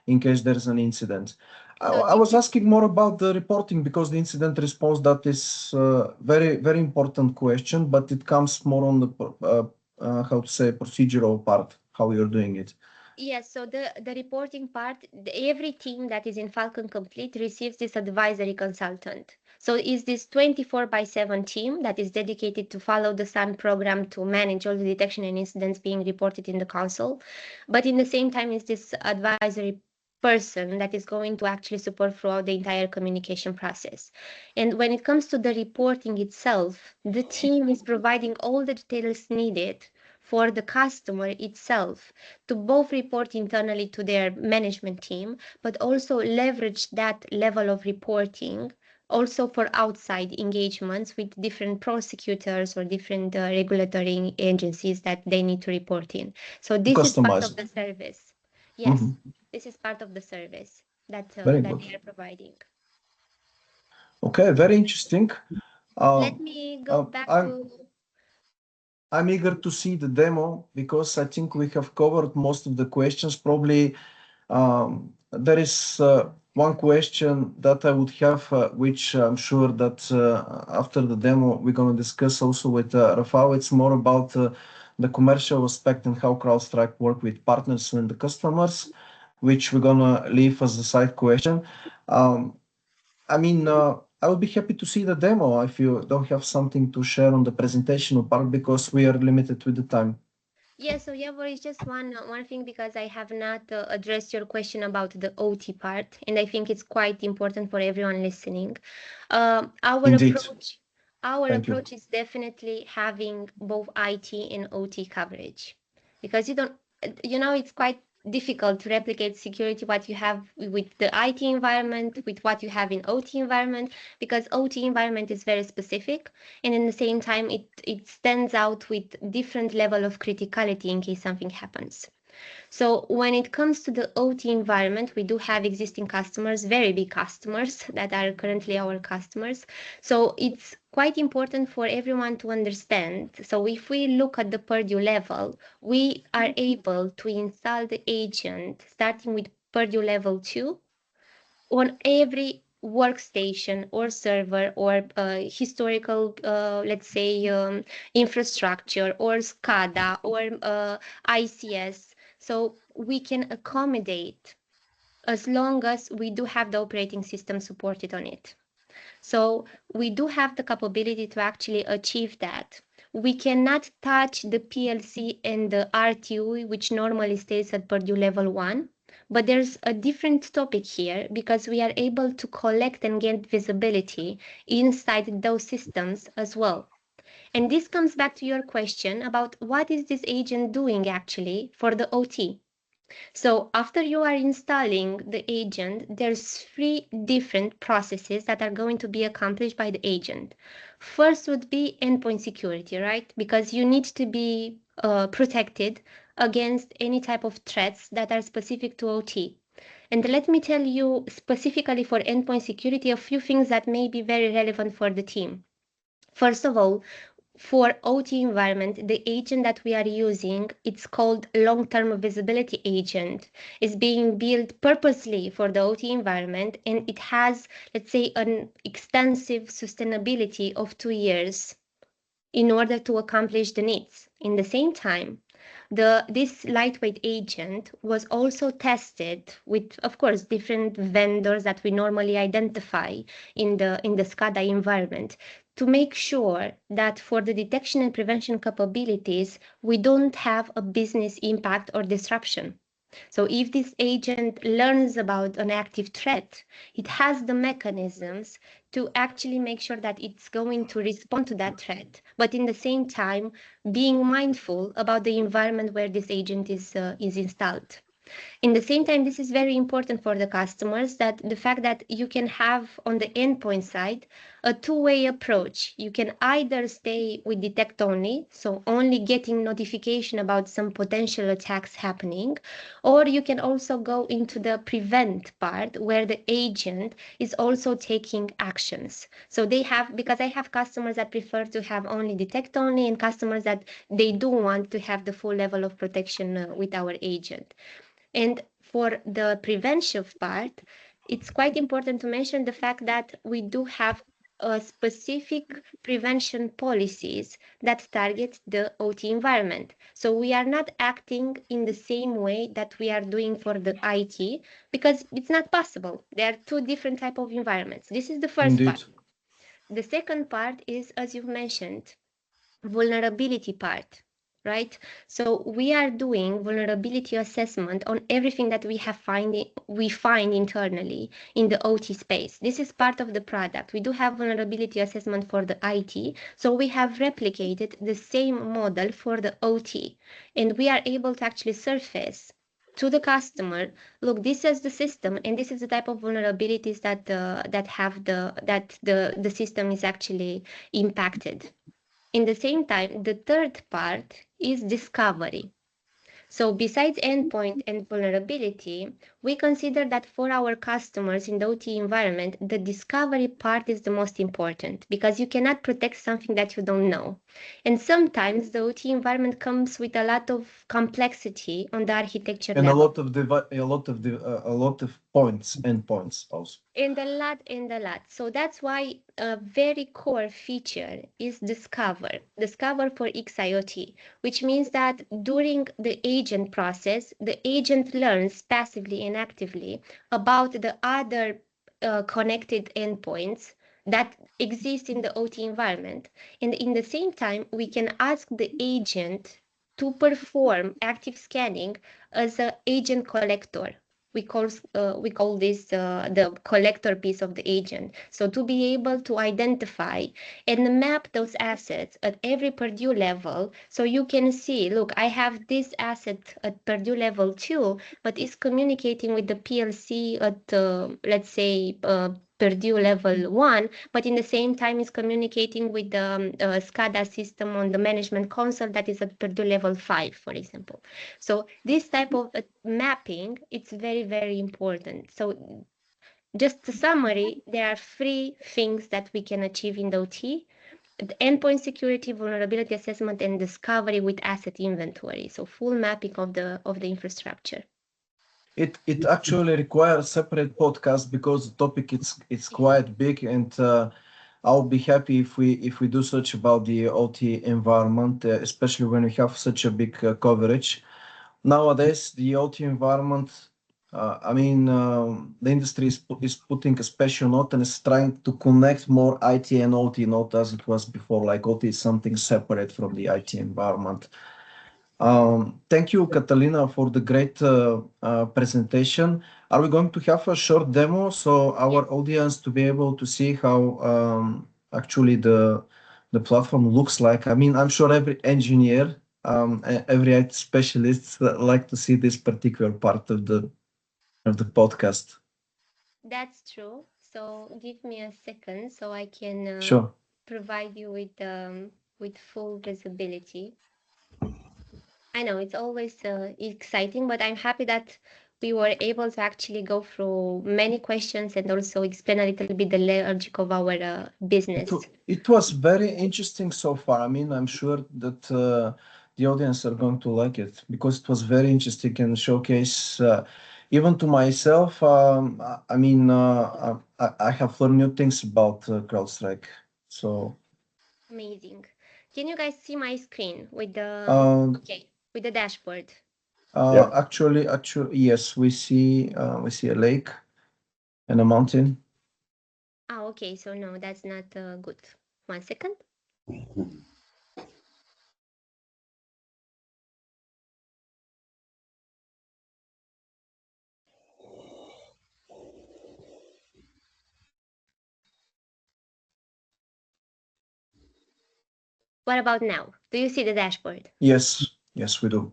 there's an incident. I was asking more about the reporting because the incident response, that is very, very important question, but it comes more on the how to say procedural part, how you're doing it. Yes, so the reporting part, every team that is in Falcon Complete receives this advisory consultant. So is this 24/7 team that is dedicated to follow the SUN program to manage all the detection and incidents being reported in the console. But in the same time, is this advisory person that is going to actually support throughout the entire communication process. And when it comes to the reporting itself, the team is providing all the details needed for the customer itself to both report internally to their management team, but also leverage that level of reporting also for outside engagements with different prosecutors or different regulatory agencies that they need to report in. So this is part of the service. Yes, this is part of the service that they are providing. Okay, very interesting. Let me go back to... I'm eager to see the demo because I think we have covered most of the questions. Probably there is one question that I would have, which I'm sure that after the demo we're going to discuss also with Rafał. It's more about the commercial aspect and how Crowdstrike work with partners and the customers, which we're going to leave as a side question. I mean, I would be happy to see the demo if you don't have something to share on the presentation part because we are limited with the time. Yeah, so Yavor, is just one thing because I have not addressed your question about the OT part, and I think it's quite important for everyone listening. Our approach is definitely having both IT and OT coverage, because it's quite difficult to replicate security what you have with the IT environment with what you have in OT environment, because OT environment is very specific, and in the same time it stands out with different level of criticality in case something happens. So when it comes to the OT environment, we do have existing customers, very big customers that are currently our customers. So it's quite important for everyone to understand. So if we look at the Purdue level, we are able to install the agent starting with Purdue level 2 on every workstation or server or historical, let's say, infrastructure or SCADA or ICS. So we can accommodate as long as we do have the operating system supported on it. So we do have the capability to actually achieve that. We cannot touch the PLC and the RTU, which normally stays at Purdue level 1. But there's a different topic here because we are able to collect and get visibility inside those systems as well. And this comes back to your question about what is this agent doing actually for the OT. So after you are installing the agent, there's 3 different processes that are going to be accomplished by the agent. First would be endpoint security, right? Because you need to be protected against any type of threats that are specific to OT. And let me tell you specifically for endpoint security a few things that may be very relevant for the team. First of all, for OT environment, the agent that we are using, it's called long-term visibility agent, is being built purposely for the OT environment, and it has, let's say, an extensive sustainability of 2 years in order to accomplish the needs. In the same time, this lightweight agent was also tested with, of course, different vendors that we normally identify in the SCADA environment to make sure that for the detection and prevention capabilities, we don't have a business impact or disruption. So if this agent learns about an active threat, it has the mechanisms to actually make sure that it's going to respond to that threat, but in the same time, being mindful about the environment where this agent is installed. In the same time, this is very important for the customers, that the fact that you can have on the endpoint side a two-way approach. You can either stay with detect only, so only getting notification about some potential attacks happening, or you can also go into the prevent part where the agent is also taking actions. So they have, because I have customers that prefer to have only detect only and customers that they do want to have the full level of protection with our agent. And for the prevention part, it's quite important to mention the fact that we do have specific prevention policies that target the OT environment. So we are not acting in the same way that we are doing for the IT, because it's not possible. There are two different types of environments. This is the first part. The second part is, as you've mentioned, vulnerability part, right? So we are doing vulnerability assessment on everything that we find internally in the OT space. This is part of the product. We do have vulnerability assessment for the IT, so we have replicated the same model for the OT, and we are able to actually surface to the customer, look, this is the system, and this is the type of vulnerabilities that the system is actually impacted. In the same time, the third part is discovery. So besides endpoint and vulnerability, we consider that for our customers in the OT environment, the discovery part is the most important, because you cannot protect something that you don't know. And sometimes the OT environment comes with a lot of complexity on the architecture and level. a lot of endpoints also. And a lot. So that's why a very core feature is discover for XIoT, which means that during the agent process, the agent learns passively and actively about the other connected endpoints that exist in the OT environment. And in the same time, we can ask the agent to perform active scanning as an agent collector. We call this the collector piece of the agent. So to be able to identify and map those assets at every Purdue level, so you can see, look, I have this asset at Purdue level 2, but it's communicating with the PLC at let's say Purdue level 1, but in the same time is communicating with the SCADA system on the management console that is at Purdue level 5, for example. So this type of mapping, it's very, very important. So just a summary, there are 3 things that we can achieve in the OT: the endpoint security, vulnerability assessment, and discovery with asset inventory. So full mapping of the infrastructure. It actually requires separate podcast because the topic it's quite big, and I'll be happy if we do such about the OT environment, especially when we have such a big coverage. Nowadays, the OT environment, the industry is putting a special note and is trying to connect more IT and OT, not as it was before, like OT is something separate from the IT environment. Thank you, Catalina, for the great presentation. Are we going to have a short demo so our audience to be able to see how actually the platform looks like? I'm sure every engineer, every IT specialist like to see this particular part of the podcast. That's true. So give me a second so I can Sure. provide you with full visibility. I know it's always exciting, but I'm happy that we were able to actually go through many questions and also explain a little bit the logic of our business. It was very interesting so far. I'm sure that the audience are going to like it because it was very interesting and showcase even to myself. I have learned new things about CrowdStrike. So amazing. Can you guys see my screen with the? um, Okay. with the dashboard? Yeah. Actually, yes, we see a lake and a mountain. Ah, okay, so no, that's not good. 1 second. What about now? Do you see the dashboard? Yes, we do.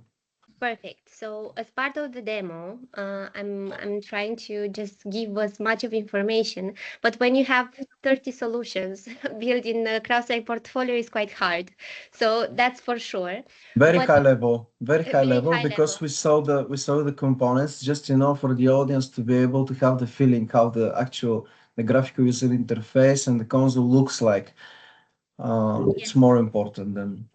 Perfect. So as part of the demo, I'm trying to just give as much of information. But when you have 30 solutions built in the Crowdstrike portfolio, is quite hard. So that's for sure. Very But high level, very high very level, high because level. we saw the components, just for the audience to be able to have the feeling how the graphical user interface and the console looks like. It's more important than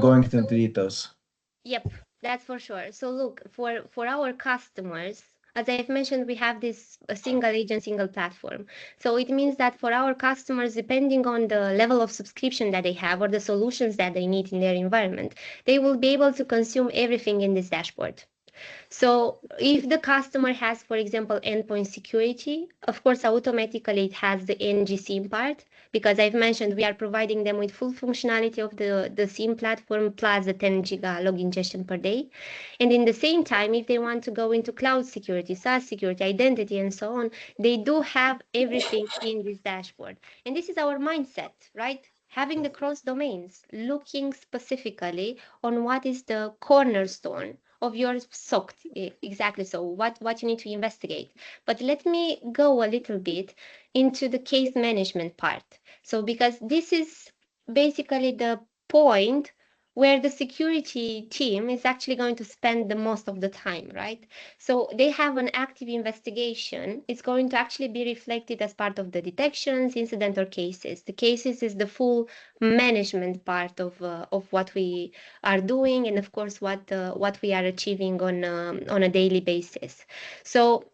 going into details. Yep, that's for sure. So look, for our customers, as I've mentioned, we have this single agent, single platform. So it means that for our customers, depending on the level of subscription that they have or the solutions that they need in their environment, they will be able to consume everything in this dashboard. So if the customer has, for example, endpoint security, of course, automatically it has the NG SIEM part, because I've mentioned we are providing them with full functionality of the SIEM platform plus the 10 giga log ingestion per day. And in the same time, if they want to go into cloud security, SaaS security, identity, and so on, they do have everything in this dashboard. And this is our mindset, right? Having the cross domains, looking specifically on what is the cornerstone of your SOC. Exactly. So what you need to investigate. But let me go a little bit into the case management part. So because this is basically the point where the security team is actually going to spend the most of the time, right? So they have an active investigation. It's going to actually be reflected as part of the detections, incident, or cases. The cases is the full management part of what we are doing, and of course what we are achieving on a daily basis. So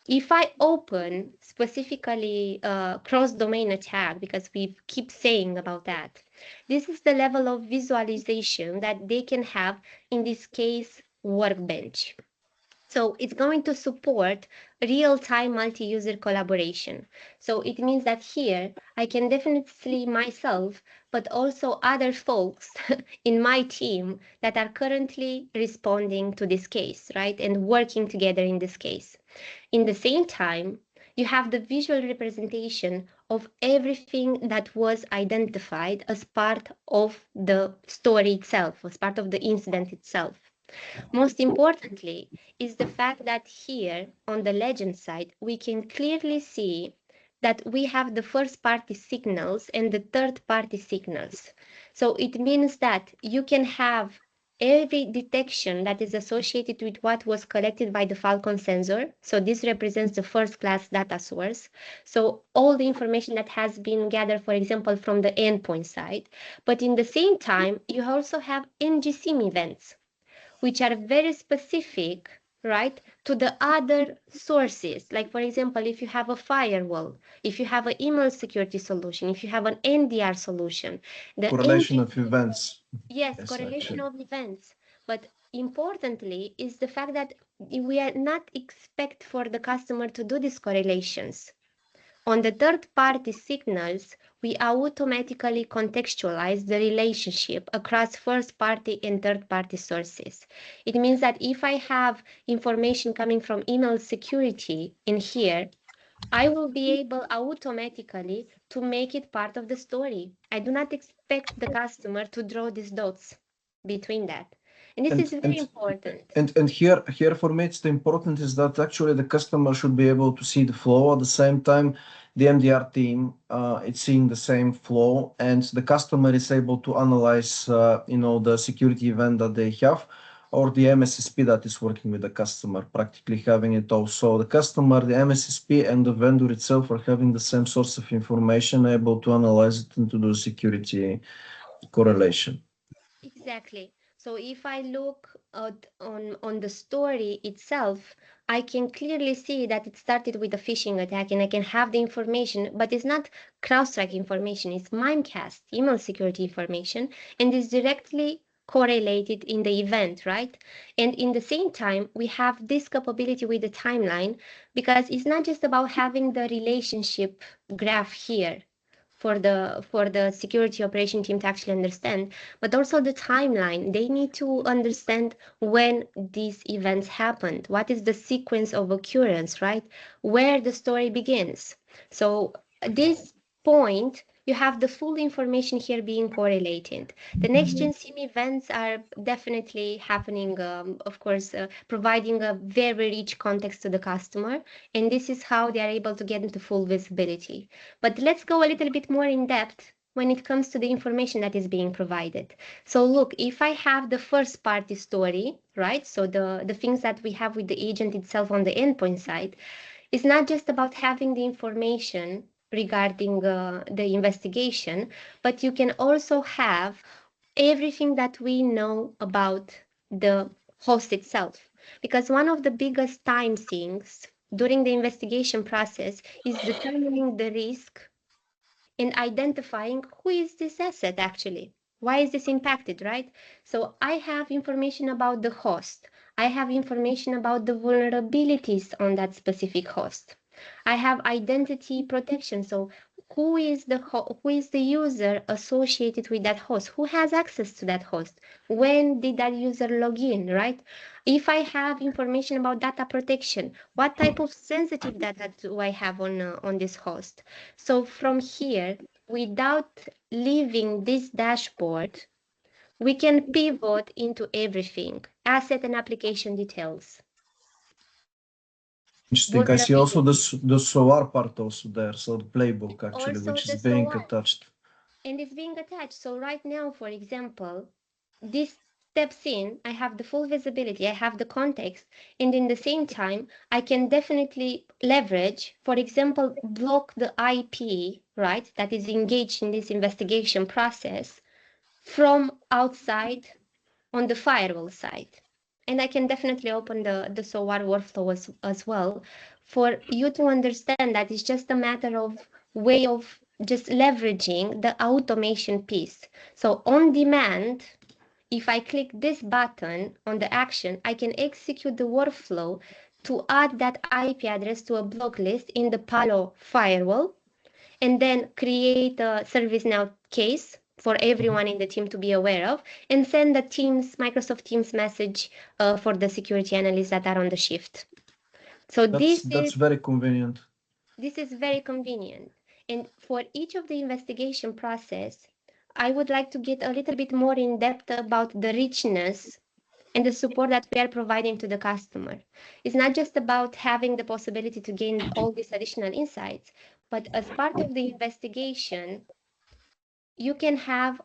if I open specifically cross-domain attack, because we keep saying about that, this is the level of visualization that they can have, in this case, Workbench. So it's going to support real-time multi-user collaboration. So it means that here I can definitely myself, but also other folks in my team that are currently responding to this case, right? And working together in this case. In the same time, you have the visual representation of everything that was identified as part of the story itself, as part of the incident itself. Most importantly is the fact that here on the legend side, we can clearly see that we have the first party signals and the third party signals. So it means that you can have every detection that is associated with what was collected by the Falcon sensor. So this represents the first class data source. So all the information that has been gathered, for example, from the endpoint side. But in the same time, you also have NGSIM events, which are very specific, right, to the other sources. Like, for example, if you have a firewall, if you have an email security solution, if you have an NDR solution, the Correlation of events. Yes, Yes, correlation actually. of events. But importantly is the fact that we are not expect for the customer to do these correlations. On the third-party signals, we automatically contextualize the relationship across first-party and third-party sources. It means that if I have information coming from email security in here, I will be able automatically to make it part of the story. I do not expect the customer to draw these dots between that. And this is very important. And here for me, it's the important is that actually the customer should be able to see the flow at the same time. The MDR team it's seeing the same flow, and the customer is able to analyze, the security event that they have, or the MSSP that is working with the customer, practically having it all. So the customer, the MSSP, and the vendor itself are having the same source of information, able to analyze it and to do security correlation. Exactly. So if I look at, on the story itself, I can clearly see that it started with a phishing attack, and I can have the information, but it's not Crowdstrike information, it's Mimecast email security information, and it's directly correlated in the event, right? And in the same time, we have this capability with the timeline, because it's not just about having the relationship graph here for the security operation team to actually understand, but also the timeline. They need to understand when these events happened, what is the sequence of occurrence, right? Where the story begins. So at this point, you have the full information here being correlated. The next gen SIM events are definitely happening, of course, providing a very rich context to the customer. And this is how they are able to get into full visibility. But let's go a little bit more in depth when it comes to the information that is being provided. So look, if I have the first party story, right? So the things that we have with the agent itself on the endpoint side, it's not just about having the information regarding the investigation, but you can also have everything that we know about the host itself. Because one of the biggest time sinks during the investigation process is determining the risk and identifying who is this asset actually. Why is this impacted, right? So I have information about the host. I have information about the vulnerabilities on that specific host. I have identity protection. So who is the user associated with that host? Who has access to that host? When did that user log in, right? If I have information about data protection, what type of sensitive data do I have on this host? So from here, without leaving this dashboard, we can pivot into everything, asset and application details. Interesting. I see also the SOAR part also there, so the playbook actually, Also which the is being SOAR. attached. And it's being attached. So right now, for example, this steps in, I have the full visibility, I have the context, and in the same time, I can definitely leverage, for example, block the IP, right, that is engaged in this investigation process from outside on the firewall side. And I can definitely open the SOAR workflow as well for you to understand that it's just a matter of way of just leveraging the automation piece. So on demand, if I click this button on the action, I can execute the workflow to add that IP address to a block list in the Palo firewall, and then create a ServiceNow case for everyone in the team to be aware of, and send the Microsoft Teams message for the security analysts that are on the shift. So that's very convenient. This is very convenient. And for each of the investigation process, I would like to get a little bit more in depth about the richness and the support that we are providing to the customer. It's not just about having the possibility to gain all these additional insights, but as part of the investigation, you can have,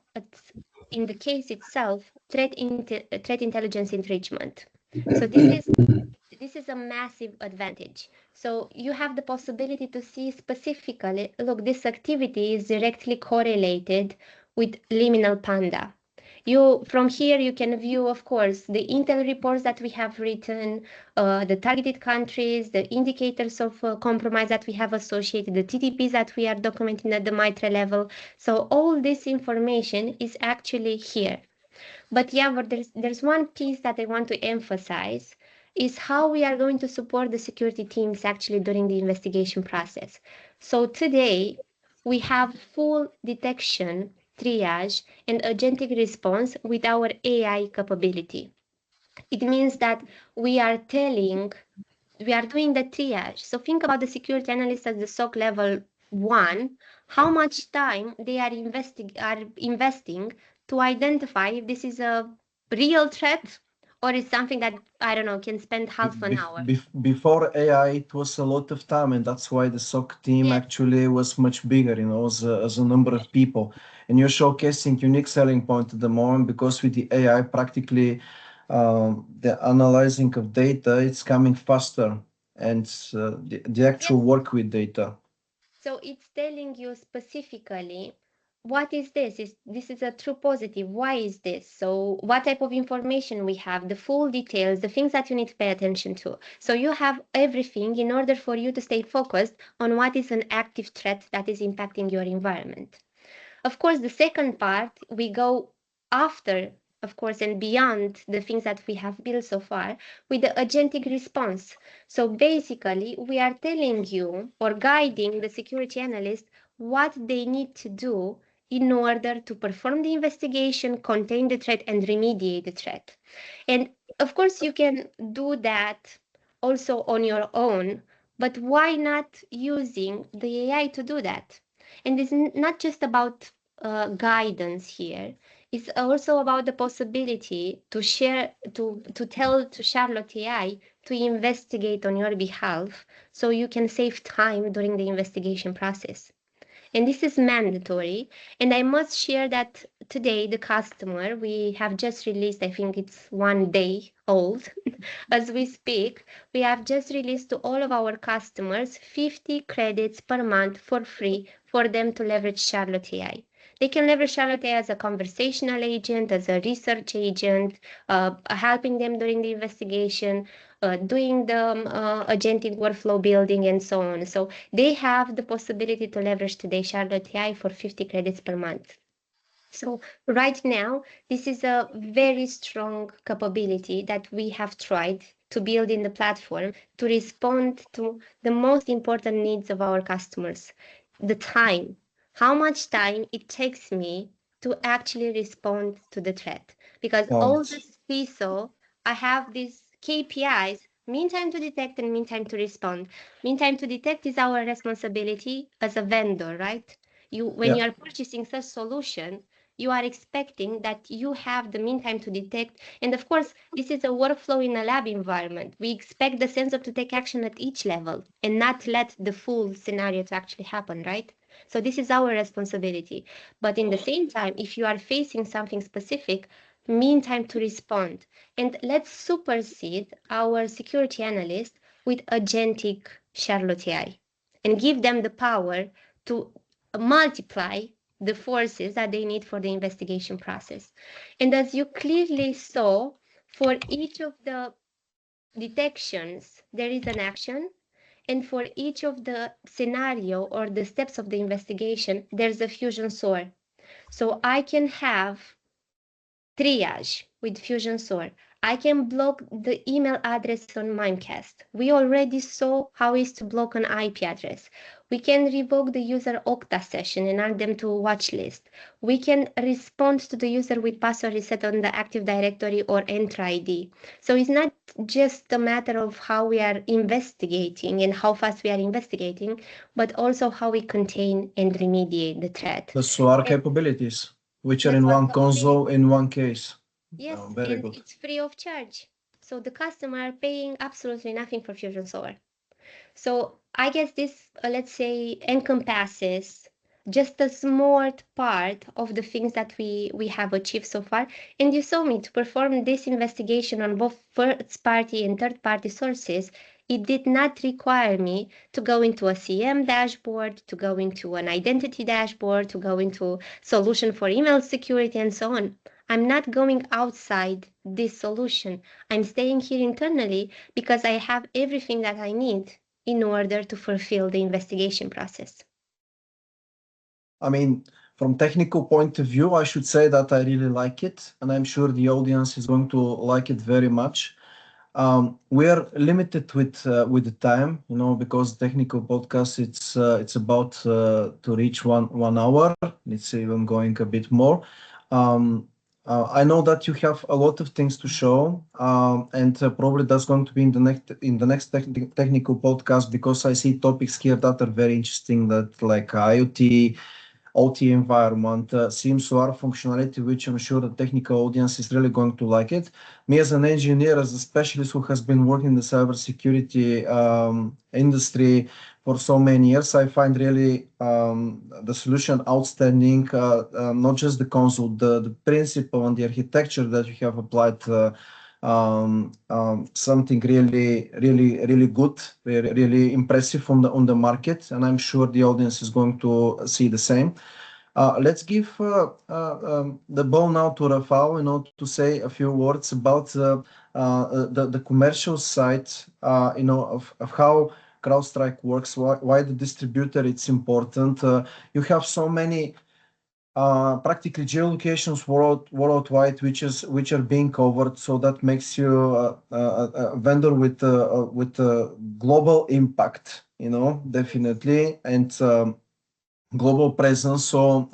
in the case itself, threat intelligence enrichment. So this is a massive advantage. So you have the possibility to see specifically, look, this activity is directly correlated with Liminal Panda. From here, you can view, of course, the intel reports that we have written, the targeted countries, the indicators of compromise that we have associated, the TTPs that we are documenting at the MITRE level. So all this information is actually here. But Yavor, there's one piece that I want to emphasize is how we are going to support the security teams actually during the investigation process. So today, we have full detection, triage, and agentic response with our AI capability. It means that we are doing the triage. So think about the security analyst at the SOC level 1, how much time they are investing to identify if this is a real threat or is something that, I don't know, can spend half an hour. Before AI, it was a lot of time, and that's why the SOC team actually was much bigger, as a number of people. And you're showcasing unique selling point at the moment, because with the AI, practically the analyzing of data, it's coming faster, and the actual work with data. So it's telling you specifically, what is this? This is a true positive. Why is this? So what type of information we have, the full details, the things that you need to pay attention to. So you have everything in order for you to stay focused on what is an active threat that is impacting your environment. Of course, the second part, we go after of course, and beyond the things that we have built so far with the agentic response. So basically, we are telling you or guiding the security analyst what they need to do in order to perform the investigation, contain the threat, and remediate the threat. And of course, you can do that also on your own, but why not using the AI to do that? And it's not just about guidance here. It's also about the possibility to share, to tell to Charlotte AI to investigate on your behalf so you can save time during the investigation process. And this is mandatory. And I must share that today the customer, we have just released, I think it's 1 day old as we speak, we have just released to all of our customers 50 credits per month for free for them to leverage Charlotte AI. They can leverage Charlotte AI as a conversational agent, as a research agent, helping them during the investigation, doing the agentic workflow building and so on. So they have the possibility to leverage today Charlotte AI for 50 credits per month. So right now, this is a very strong capability that we have tried to build in the platform to respond to the most important needs of our customers. The time, how much time it takes me to actually respond to the threat. Because all this CISO, I have these KPIs, mean time to detect and mean time to respond. Mean time to detect is our responsibility as a vendor, right? When you are purchasing such solution, you are expecting that you have the mean time to detect. And of course, this is a workflow in a lab environment. We expect the sensor to take action at each level and not let the full scenario to actually happen, right? So this is our responsibility. But in the same time, if you are facing something specific, mean time to respond. And let's supersede our security analyst with agentic Charlotte AI and give them the power to multiply the forces that they need for the investigation process. And as you clearly saw, for each of the detections, there is an action. And for each of the scenario or the steps of the investigation, there's a fusion SOAR. So I can have triage with Fusion SOAR. I can block the email address on Mimecast. We already saw how is to block an IP address. We can revoke the user Okta session and add them to a watch list. We can respond to the user with password reset on the Active Directory or Entra ID. So it's not just a matter of how we are investigating and how fast we are investigating, but also how we contain and remediate the threat. The SOAR capabilities, which are in one console, in one case. Yes, very and good. it's free of charge. So the customer are paying absolutely nothing for Fusion SOAR. So I guess this, let's say, encompasses just a small part of the things that we have achieved so far. And you saw me to perform this investigation on both first-party and third-party sources. It did not require me to go into a CM dashboard, to go into an identity dashboard, to go into solution for email security and so on. I'm not going outside this solution. I'm staying here internally because I have everything that I need in order to fulfill the investigation process. I mean, from technical point of view, I should say that I really like it, and I'm sure the audience is going to like it very much. We are limited with the time, because technical podcast it's about to reach one hour. It's even going a bit more. I know that you have a lot of things to show, and probably that's going to be in the next technical podcast, because I see topics here that are very interesting, that like IoT, OT environment, SIEM SOAR functionality, which I'm sure the technical audience is really going to like it. Me as an engineer, as a specialist who has been working in the cybersecurity industry for so many years, I find really the solution outstanding. Not just the console, the principle and the architecture that you have applied, something really good, really impressive on the market, and I'm sure the audience is going to see the same. Let's give the ball now to Rafał, to say a few words about the commercial side, of how Crowdstrike works, why the distributor it's important. You have so many practically geolocations worldwide, which are being covered. So that makes you a vendor with global impact, definitely, and global presence. So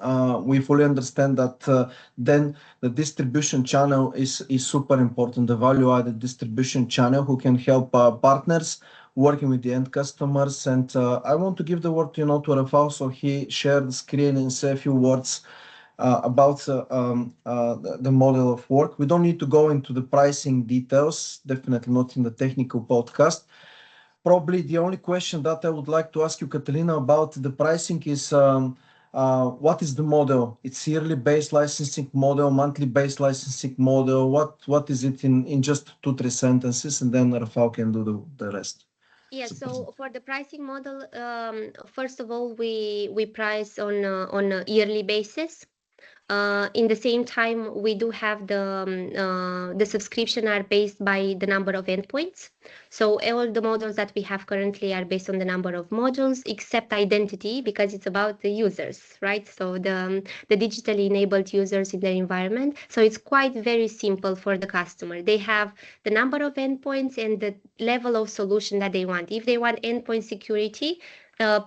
we fully understand that then the distribution channel is super important. The value-added distribution channel who can help partners working with the end customers. And I want to give the word, to Rafał, so he shared the screen and say a few words about the model of work. We don't need to go into the pricing details, definitely not in the technical podcast. Probably the only question that I would like to ask you, Catalina, about the pricing is what is the model? It's yearly based licensing model, monthly based licensing model. What is it in just 2-3 sentences, and then Rafał can do the rest. Yeah, so for the pricing model, first of all, we price on a yearly basis. In the same time, we do have the subscription are based by the number of endpoints. So all the models that we have currently are based on the number of modules, except identity, because it's about the users, right? So the digitally enabled users in their environment. So it's quite very simple for the customer. They have the number of endpoints and the level of solution that they want. If they want endpoint security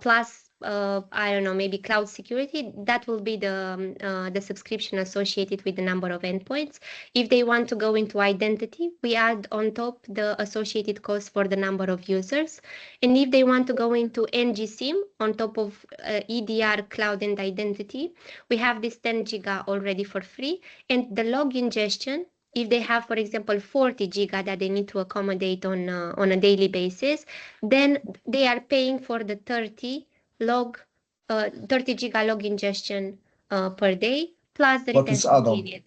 plus I don't know, maybe cloud security, that will be the subscription associated with the number of endpoints. If they want to go into identity, we add on top the associated cost for the number of users. And if they want to go into NGSIM on top of EDR, cloud, and identity, we have this 10 giga already for free. And the log ingestion, if they have, for example, 40 giga that they need to accommodate on a daily basis, then they are paying for the 30 giga log ingestion per day, plus the retention period.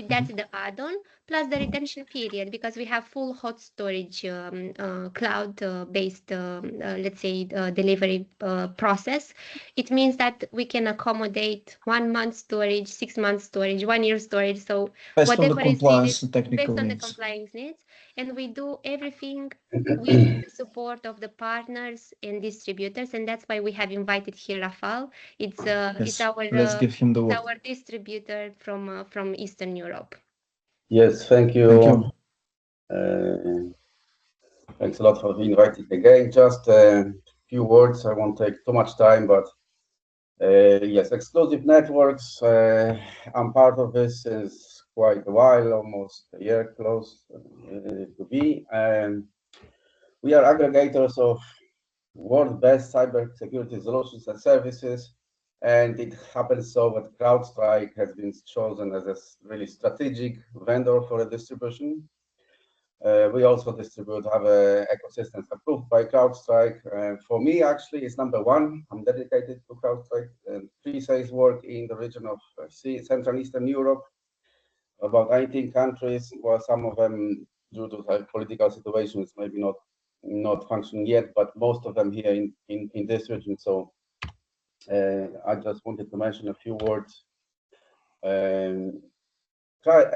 That's the add-on, plus the retention period, because we have full hot storage cloud-based, let's say, delivery process. It means that we can accommodate 1 month storage, 6 months storage, 1 year storage. So based on the whatever is compliance needed, and technical based on the needs. compliance needs, and we do everything with the support of the partners and distributors, and that's why we have invited here Rafal. It's Let's give him the word. our distributor from Eastern Europe. Yes, thank you. Thank you. Thanks a lot for inviting again. Just a few words. I won't take too much time, but yes, exclusive networks. I'm part of this since quite a while, almost a year close to be. We are aggregators of world best cybersecurity solutions and services, and it happens so that Crowdstrike has been chosen as a really strategic vendor for the distribution. We also distribute other ecosystems approved by Crowdstrike. For me, actually, it's number one. I'm dedicated to Crowdstrike and pre-sales work in the region of Central and Eastern Europe, about 18 countries, well, some of them due to political situations maybe not functioning yet, but most of them here in this region. So I just wanted to mention a few words.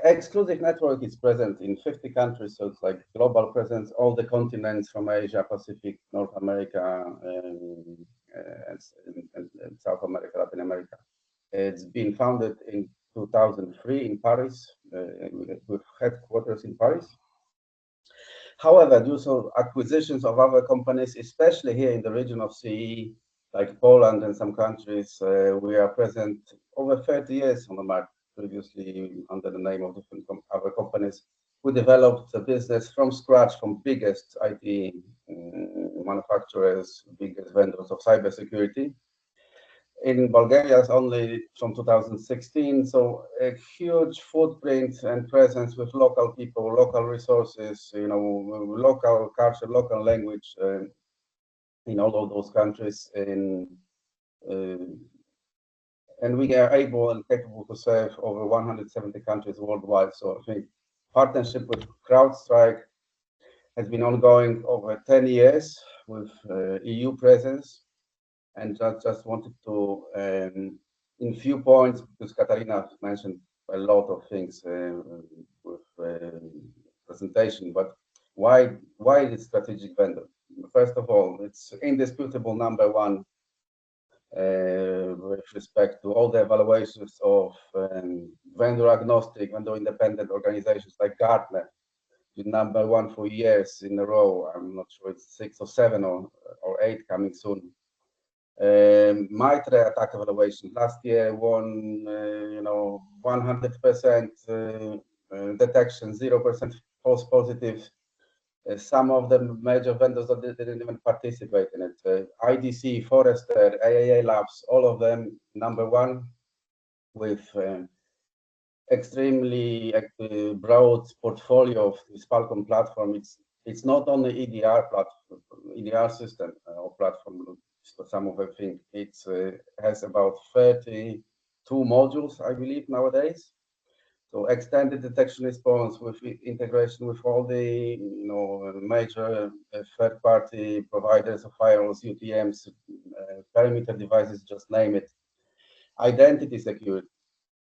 Exclusive network is present in 50 countries, so it's like global presence, all the continents from Asia, Pacific, North America, and South America, Latin America. It's been founded in 2003 in Paris, with headquarters in Paris. However, due to acquisitions of other companies, especially here in the region of CE, like Poland and some countries, we are present over 30 years on the market, previously under the name of different other companies. We developed the business from scratch, from biggest IT manufacturers, biggest vendors of cybersecurity. In Bulgaria, it's only from 2016, so a huge footprint and presence with local people, local resources, local culture, local language in all of those countries. And we are able and capable to serve over 170 countries worldwide. So I think partnership with Crowdstrike has been ongoing over 10 years with EU presence. And just wanted to, in few points, because Catalina mentioned a lot of things with presentation, but why is it strategic vendor? First of all, it's indisputable number one with respect to all the evaluations of vendor agnostic, vendor independent organizations like Gartner, #1 for years in a row. I'm not sure it's 6 or 7 or 8 coming soon. Mitre attack evaluation last year won, 100% detection, 0% false positives. Some of the major vendors that didn't even participate in it. IDC, Forrester, AAA Labs, all of them #1 with extremely broad portfolio of this Falcon platform. It's not only EDR platform, EDR system or platform. Some of them think it has about 32 modules, I believe, nowadays. So extended detection response with integration with all the major third-party providers of firewalls, UTMs, perimeter devices, just name it. Identity security,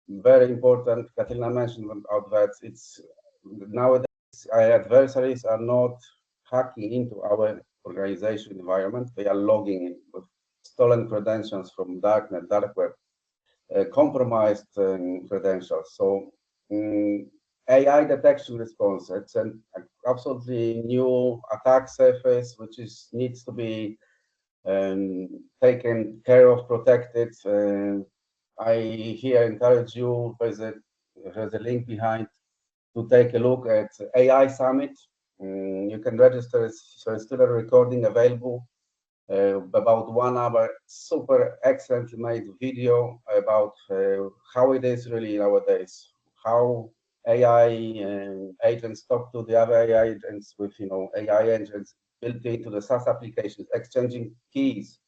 very important. Catalina mentioned about that. It's nowadays our adversaries are not hacking into our organization environment. They are logging in with stolen credentials from darknet, dark web, compromised credentials. So AI detection response, it's an absolutely new attack surface, which needs to be taken care of, protected. I here encourage you, there's a link behind, to take a look at AI Summit. You can register, so it's still a recording available. About 1 hour, super excellently made video about how it is really nowadays, how AI agents talk to the other AI agents with AI agents built into the SaaS applications, exchanging keys,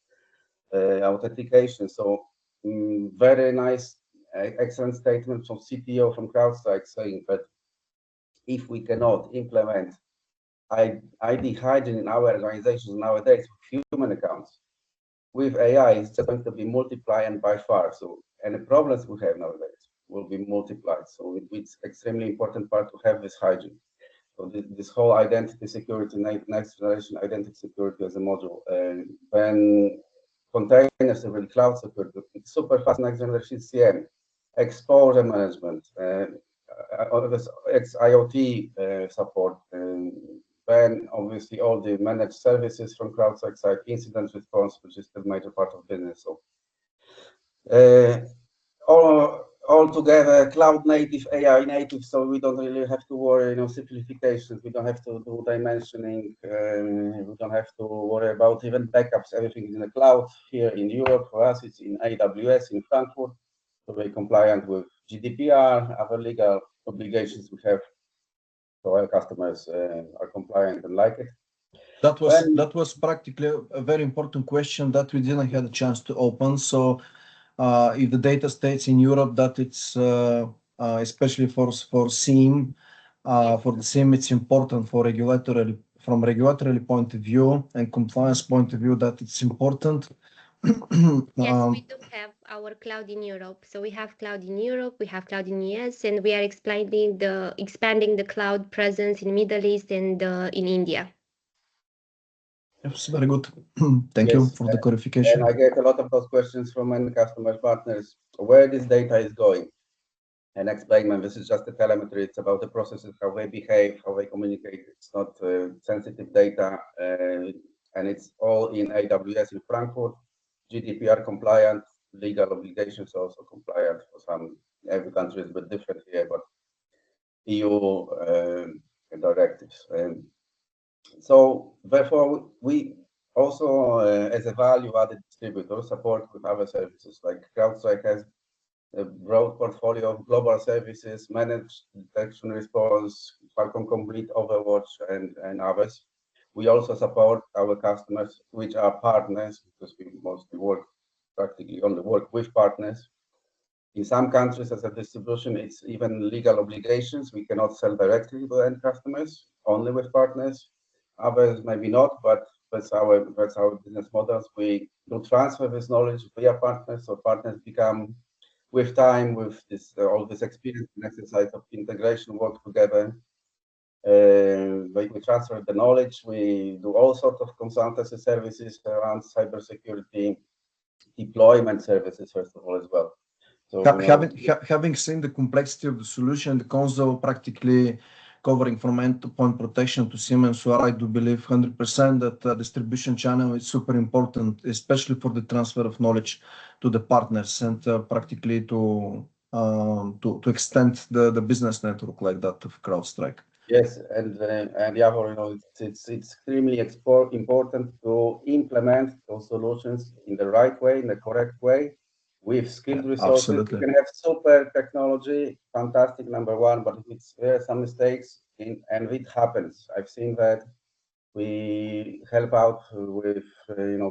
authentication. So very nice, excellent statement from CTO from Crowdstrike saying that if we cannot implement ID hygiene in our organizations nowadays with human accounts, with AI, it's just going to be multiplied and by far. So any problems we have nowadays will be multiplied. So it's extremely important part to have this hygiene. So this whole identity security, next generation identity security as a module, then containers with cloud security, super fast next generation CM, exposure management, IoT support, then obviously all the managed services from Crowdstrike side, incident response, which is the major part of business. So all together, cloud native, AI native, so we don't really have to worry, simplifications. We don't have to do dimensioning. We don't have to worry about even backups. Everything is in the cloud. Here in Europe, for us, it's in AWS in Frankfurt. So we're compliant with GDPR, other legal obligations we have. So our customers are compliant and like it. That was practically a very important question that we didn't have a chance to open. So if the data states in Europe that it's especially for SIEM, for the SIEM, it's important for from regulatory point of view and compliance point of view that it's important. Yes, we do have our cloud in Europe. So we have cloud in Europe, we have cloud in US, and we are expanding the cloud presence in Middle East and in India. Yes, very good. Thank you for the clarification. And I get a lot of those questions from many customers, partners, where this data is going. And explain them, this is just the telemetry. It's about the processes, how they behave, how they communicate. It's not sensitive data, and it's all in AWS in Frankfurt. GDPR compliant, legal obligations also compliant for some. Every country is a bit different here, but EU directives. So therefore, we also, as a value-added distributor, support with other services. Like Crowdstrike has a broad portfolio of global services, managed detection response, Falcon Complete, Overwatch, and others. We also support our customers, which are partners, because we mostly practically only work with partners. In some countries, as a distribution, it's even legal obligations. We cannot sell directly to end customers, only with partners. Others maybe not, but that's our business models. We do transfer this knowledge via partners, so partners become, with time, with this all this experience and exercise of integration, work together. We transfer the knowledge. We do all sorts of consultancy services around cybersecurity, deployment services, first of all, as well. So having seen the complexity of the solution, the console practically covering from endpoint protection to Siemens, where I do believe 100% that the distribution channel is super important, especially for the transfer of knowledge to the partners and practically to extend the business network like that of Crowdstrike. Yes, and Yavor, it's extremely important to implement those solutions in the right way, in the correct way, with skilled resources. Absolutely. You can have super technology, fantastic, number one, but if there are some mistakes, and it happens. I've seen that. We help out with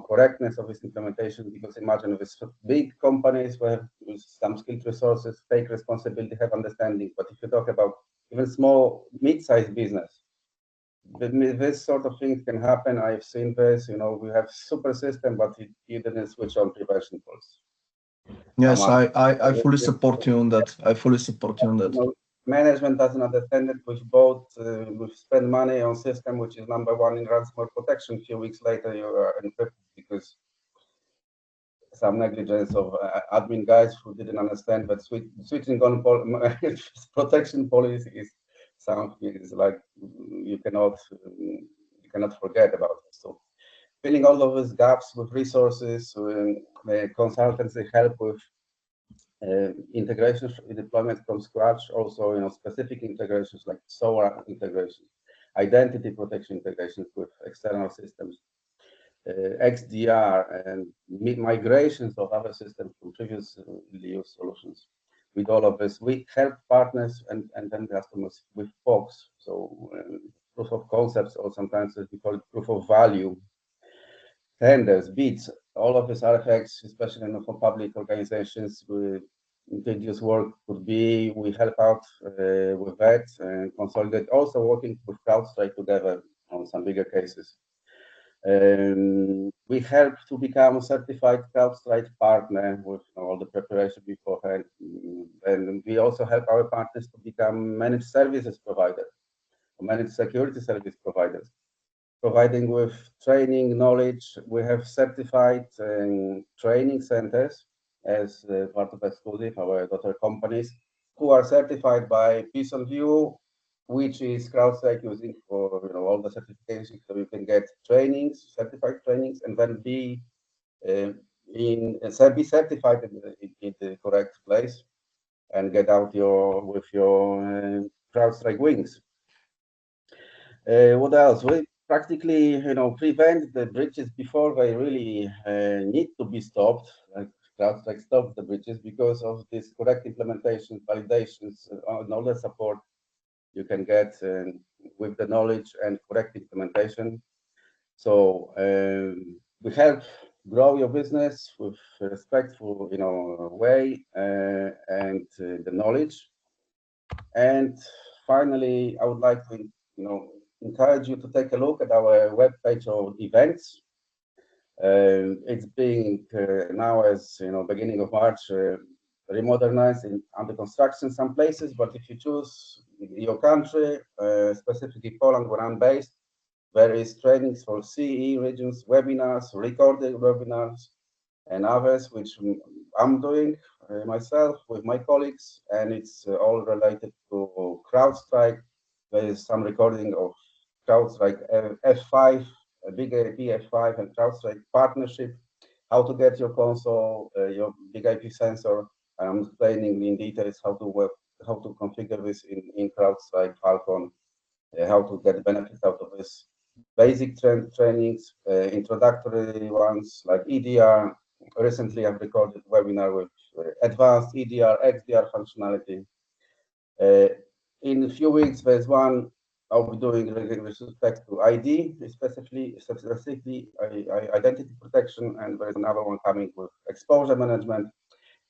correctness of this implementation, because imagine with big companies with some skilled resources, take responsibility, have understanding. But if you talk about even small, mid-sized business, this sort of thing can happen. I've seen this. We have super system, but you didn't switch on prevention policy. Yes, I fully support you on that. I fully support you on that. Management doesn't understand it. We've spent money on system which is number one in ransomware protection. A few weeks later, you are encrypted because some negligence of admin guys who didn't understand that switching on protection policy is something like you cannot forget about it. So filling all of these gaps with resources, consultants, they help with integrations, deployment from scratch, also specific integrations like SOA integration, identity protection integrations with external systems, XDR, and migrations of other systems from previously used solutions. With all of this, we help partners and then customers with POCs, so proof of concepts, or sometimes we call it proof of value, tenders, bids, all of these artifacts, especially for public organizations. Tedious work could be, we help out with that and consolidate, also working with Crowdstrike together on some bigger cases. We help to become a certified Crowdstrike partner with all the preparation beforehand. And we also help our partners to become managed services providers, or managed security service providers, providing with training, knowledge. We have certified training centers as part of Exclusive, our daughter companies, who are certified by PeaceOnView, which is Crowdstrike using for all the certifications, so you can get trainings, certified trainings, and then be certified in the correct place and get out with your Crowdstrike wings. What else? We practically prevent the breaches before they really need to be stopped. Like Crowdstrike stops the breaches because of this correct implementation, validations, and all the support you can get with the knowledge and correct implementation. So we help grow your business with respectful way and the knowledge. And finally, I would like to encourage you to take a look at our webpage of events. It's being now, as beginning of March, remodernized under construction some places. But if you choose your country, specifically Poland, where I'm based, there is trainings for CE regions, webinars, recorded webinars, and others, which I'm doing myself with my colleagues, and it's all related to Crowdstrike. There is some recording of Crowdstrike F5, a big IP F5 and Crowdstrike partnership, how to get your console, your big IP sensor. I'm explaining in details how to work, how to configure this in Crowdstrike Falcon, how to get benefits out of this. Basic trainings, introductory ones like EDR. Recently, I've recorded a webinar with advanced EDR, XDR functionality. In a few weeks, there's one I'll be doing with respect to ID, specifically identity protection, and there's another one coming with exposure management,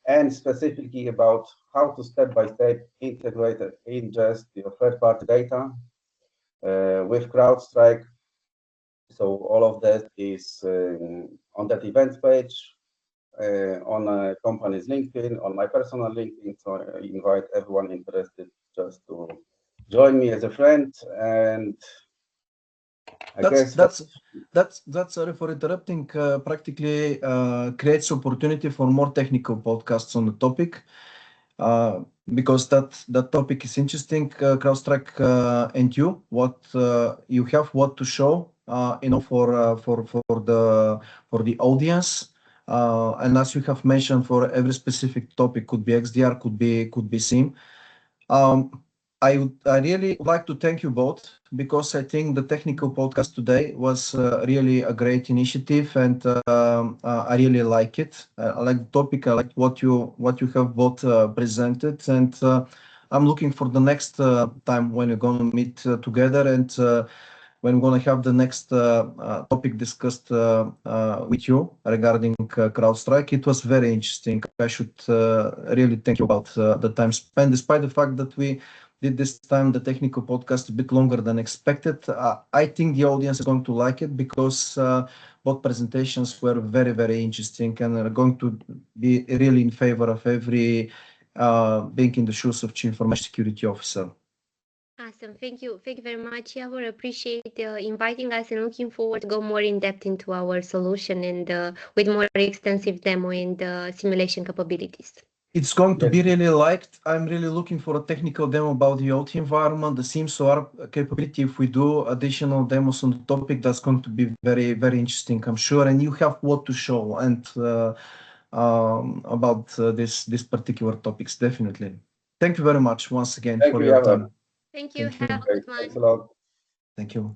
and specifically about how to step-by-step integrate and ingest your third-party data with Crowdstrike. So all of that is on that events page, on a company's LinkedIn, on my personal LinkedIn. So I invite everyone interested just to join me as a friend. And That's sorry for interrupting. Practically creates opportunity for more technical podcasts on the topic, because that topic is interesting. Crowdstrike and what you have, what to show, for the audience. And as you have mentioned, for every specific topic, could be XDR, could be SIEM. I really would like to thank you both, because I think the technical podcast today was really a great initiative, and I really like it. I like the topic. I like what you have both presented, and I'm looking for the next time when we're going to meet together, and when we're going to have the next topic discussed with you regarding Crowdstrike. It was very interesting. I should really thank you about the time spent, despite the fact that we did this time the technical podcast a bit longer than expected. I think the audience is going to like it, because both presentations were very, very interesting, and are going to be really in favor of every being in the shoes of Chief Information Security Officer. Awesome. Thank you. Thank you very much, Yavor. Appreciate inviting us, and looking forward to go more in depth into our solution, and with more extensive demo and simulation capabilities. It's going to be really liked. I'm really looking for a technical demo about the OT environment, the SIEM SOAR capability. If we do additional demos on the topic, that's going to be very, very interesting, I'm sure. And you have what to show and about this particular topics, definitely. Thank you very much once again for your time. Thank you. Have a good one. Thanks a lot. Thank you.